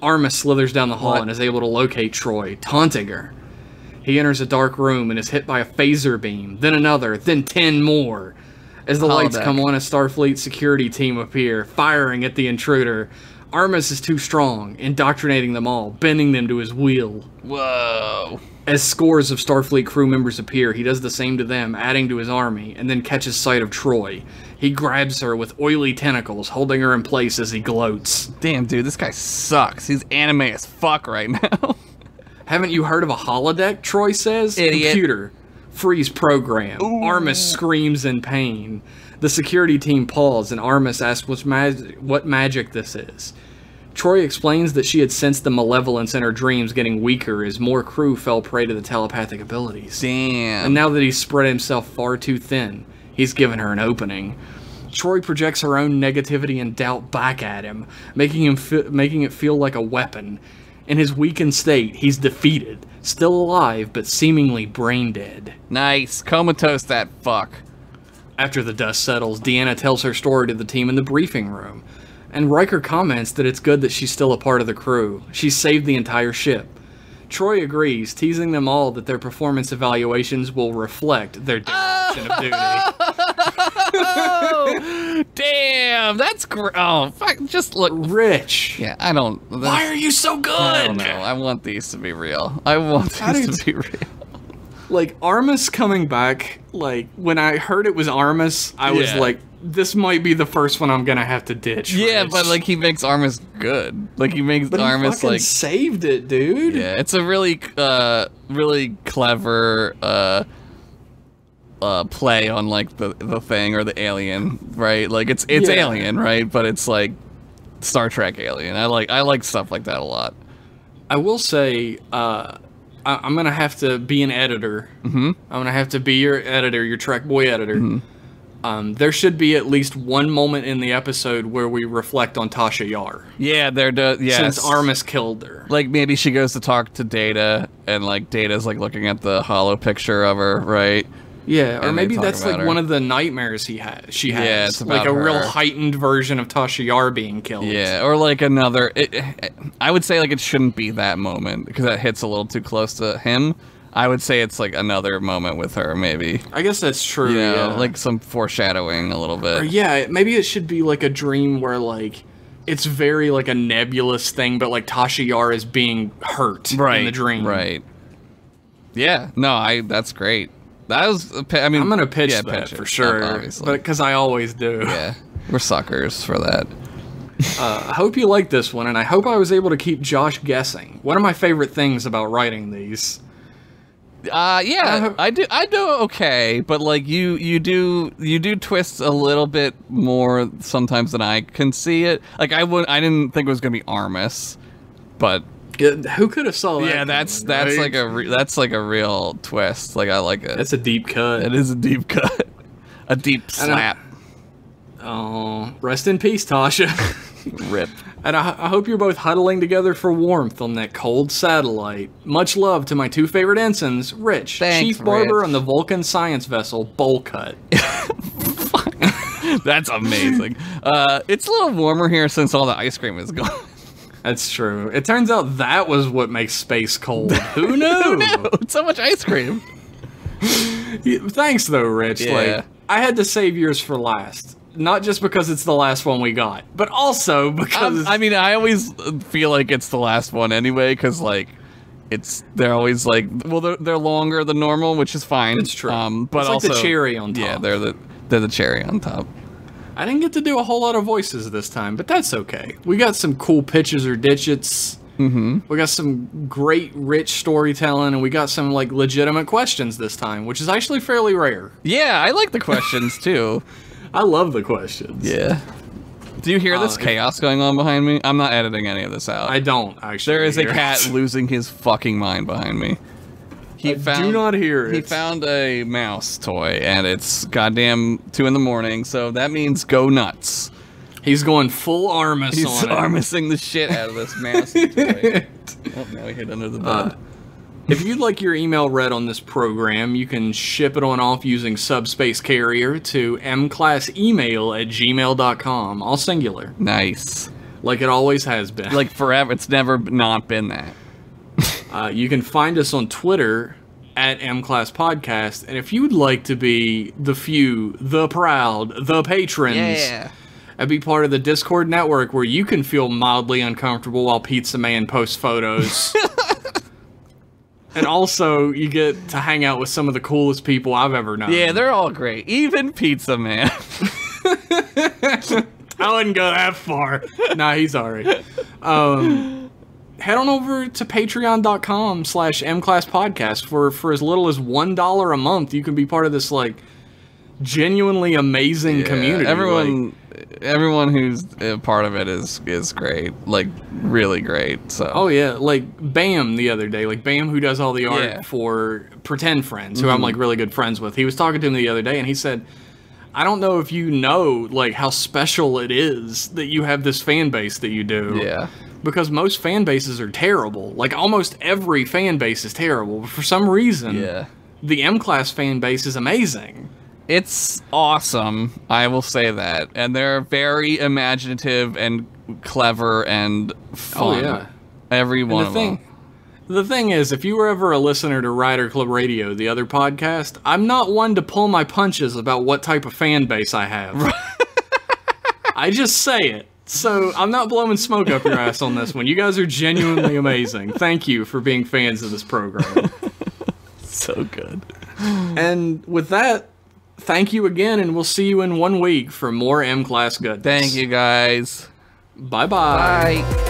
Armus slithers down the hall and is able to locate Troy, taunting her. He enters a dark room and is hit by a phaser beam, then another, then 10 more. As the lights come on, a Starfleet security team appear, firing at the intruder. Armus is too strong, indoctrinating them all, bending them to his will. Whoa. As scores of Starfleet crew members appear, he does the same to them, adding to his army, and then catches sight of Troy. He grabs her with oily tentacles, holding her in place as he gloats. Damn, dude, this guy sucks. He's anime as fuck right now. Haven't you heard of a holodeck, Troy says? Idiot. Computer. Freeze program. Ooh. Armus screams in pain. The security team pauses, and Armus asks what magic this is. Troy explains that she had sensed the malevolence in her dreams getting weaker as more crew fell prey to the telepathic abilities. Damn. And now that he's spread himself far too thin, he's given her an opening. Troy projects her own negativity and doubt back at him, making it feel like a weapon. In his weakened state, he's defeated, still alive, but seemingly brain dead. Nice. Comatose that fuck. After the dust settles, Deanna tells her story to the team in the briefing room, and Riker comments that it's good that she's still a part of the crew. She's saved the entire ship. Troy agrees, teasing them all that their performance evaluations will reflect their dereliction of duty. Oh, damn, that's great. Oh, fuck, just look. Rich. Yeah, I don't. Why are you so good? I don't know. I want these to be real. I want these to be real. Like, Armus coming back, like, when I heard it was Armus, I was like, this might be the first one I'm gonna have to ditch. Yeah, Rich. but, like, he makes Armus good. Like, he makes Armus, fucking like... saved it, dude. Yeah, it's a really, really clever, play on like the thing or the alien, right? Like it's Alien, right? But it's like Star Trek Alien. I like stuff like that a lot. I will say, I'm gonna have to be an editor. I'm gonna have to be your editor, your Trek Boy editor. There should be at least one moment in the episode where we reflect on Tasha Yar. Yeah, there does. Yes. Since Armus killed her. Like maybe she goes to talk to Data, and like Data's like looking at the hollow picture of her, right? Yeah, or And maybe they talk that's about like her. one of the nightmares she has. Yeah, it's like about a real her. heightened version of Tasha Yar being killed. Yeah, or like another. I would say like it shouldn't be that moment because that hits a little too close to him. I would say it's like another moment with her, maybe. I guess that's true. You know, yeah. like some foreshadowing a little bit. Or yeah, maybe it should be like a dream where like it's very like a nebulous thing, but like Tasha Yar is being hurt in the dream. Right. Yeah. No, that's great. That was. I mean, I'm gonna pitch that pitch it, for sure, obviously. but because I always do. Yeah, we're suckers for that. I hope you like this one, and I hope I was able to keep Josh guessing. One of my favorite things about writing these. Yeah, I do okay, but like you do twist a little bit more sometimes than I can see it. Like I didn't think it was gonna be Armus, but Who could have saw that? yeah, that's right? like a real twist. Like I like it. That's a deep cut. It is a deep cut, a deep slap. Oh, rest in peace, Tasha. Rip. And I hope you're both huddling together for warmth on that cold satellite. Much love to my two favorite ensigns, Rich, Thanks, Chief Barber Rich. on the Vulcan science vessel, Bowlcut. That's amazing. It's a little warmer here since all the ice cream is gone. That's true. It turns out that was what makes space cold. Who knew? Who knew? So much ice cream. Thanks, though, Rich. Yeah. Like, I had to save yours for last. Not just because it's the last one we got, but also because... I mean, I always feel like it's the last one anyway, because like they're always like, well, they're longer than normal, which is fine. It's true. But it's like also the cherry on top. Yeah, they're the cherry on top. I didn't get to do a whole lot of voices this time, but that's okay. We got some cool pitches or ditchets. We got some great, rich storytelling, and we got some like legitimate questions this time, which is actually fairly rare. Yeah, I like the questions too. I love the questions. Yeah. Do you hear this chaos going on behind me? I'm not editing any of this out. I don't actually. There is a hear cat it. losing his fucking mind behind me. Do not hear it. He found a mouse toy, and it's goddamn 2 a.m, so that means go nuts. He's going full Armus He's on it. Armusing the shit out of this mouse toy. Oh, now he hid under the bed. If you'd like your email read on this program, you can ship it on off using Subspace Carrier to mclassemail@gmail.com, all singular, Nice. like it always has been. Like forever. It's never not been that. You can find us on Twitter at mclasspodcast, and if you'd like to be the few, the proud, the patrons, and be part of the Discord network where you can feel mildly uncomfortable while Pizza Man posts photos. And also, you get to hang out with some of the coolest people I've ever known. Yeah, they're all great. Even Pizza Man. I wouldn't go that far. Nah, he's alright. Head on over to patreon.com/mclasspodcast for as little as $1 a month. You can be part of this, like, genuinely amazing community. Everyone who's a part of it is great. Like, really great. So. Oh, yeah. Like, Bam the other day. Like, Bam, who does all the art for Pretend Friends, who I'm, like, really good friends with. He was talking to me the other day, and he said, I don't know if you know, like, how special it is that you have this fan base that you do. Yeah. Because most fan bases are terrible. Like, almost every fan base is terrible. But for some reason, the M-Class fan base is amazing. It's awesome, I will say that. And they're very imaginative and clever and fun. Oh, yeah. Every one of them. The thing is, if you were ever a listener to Rider Club Radio, the other podcast, I'm not one to pull my punches about what type of fan base I have. I just say it. So, I'm not blowing smoke up your ass on this one. You guys are genuinely amazing. Thank you for being fans of this program. So good. And with that, thank you again, and we'll see you in 1 week for more M-Class goodness. Thank you, guys. Bye-bye. Bye.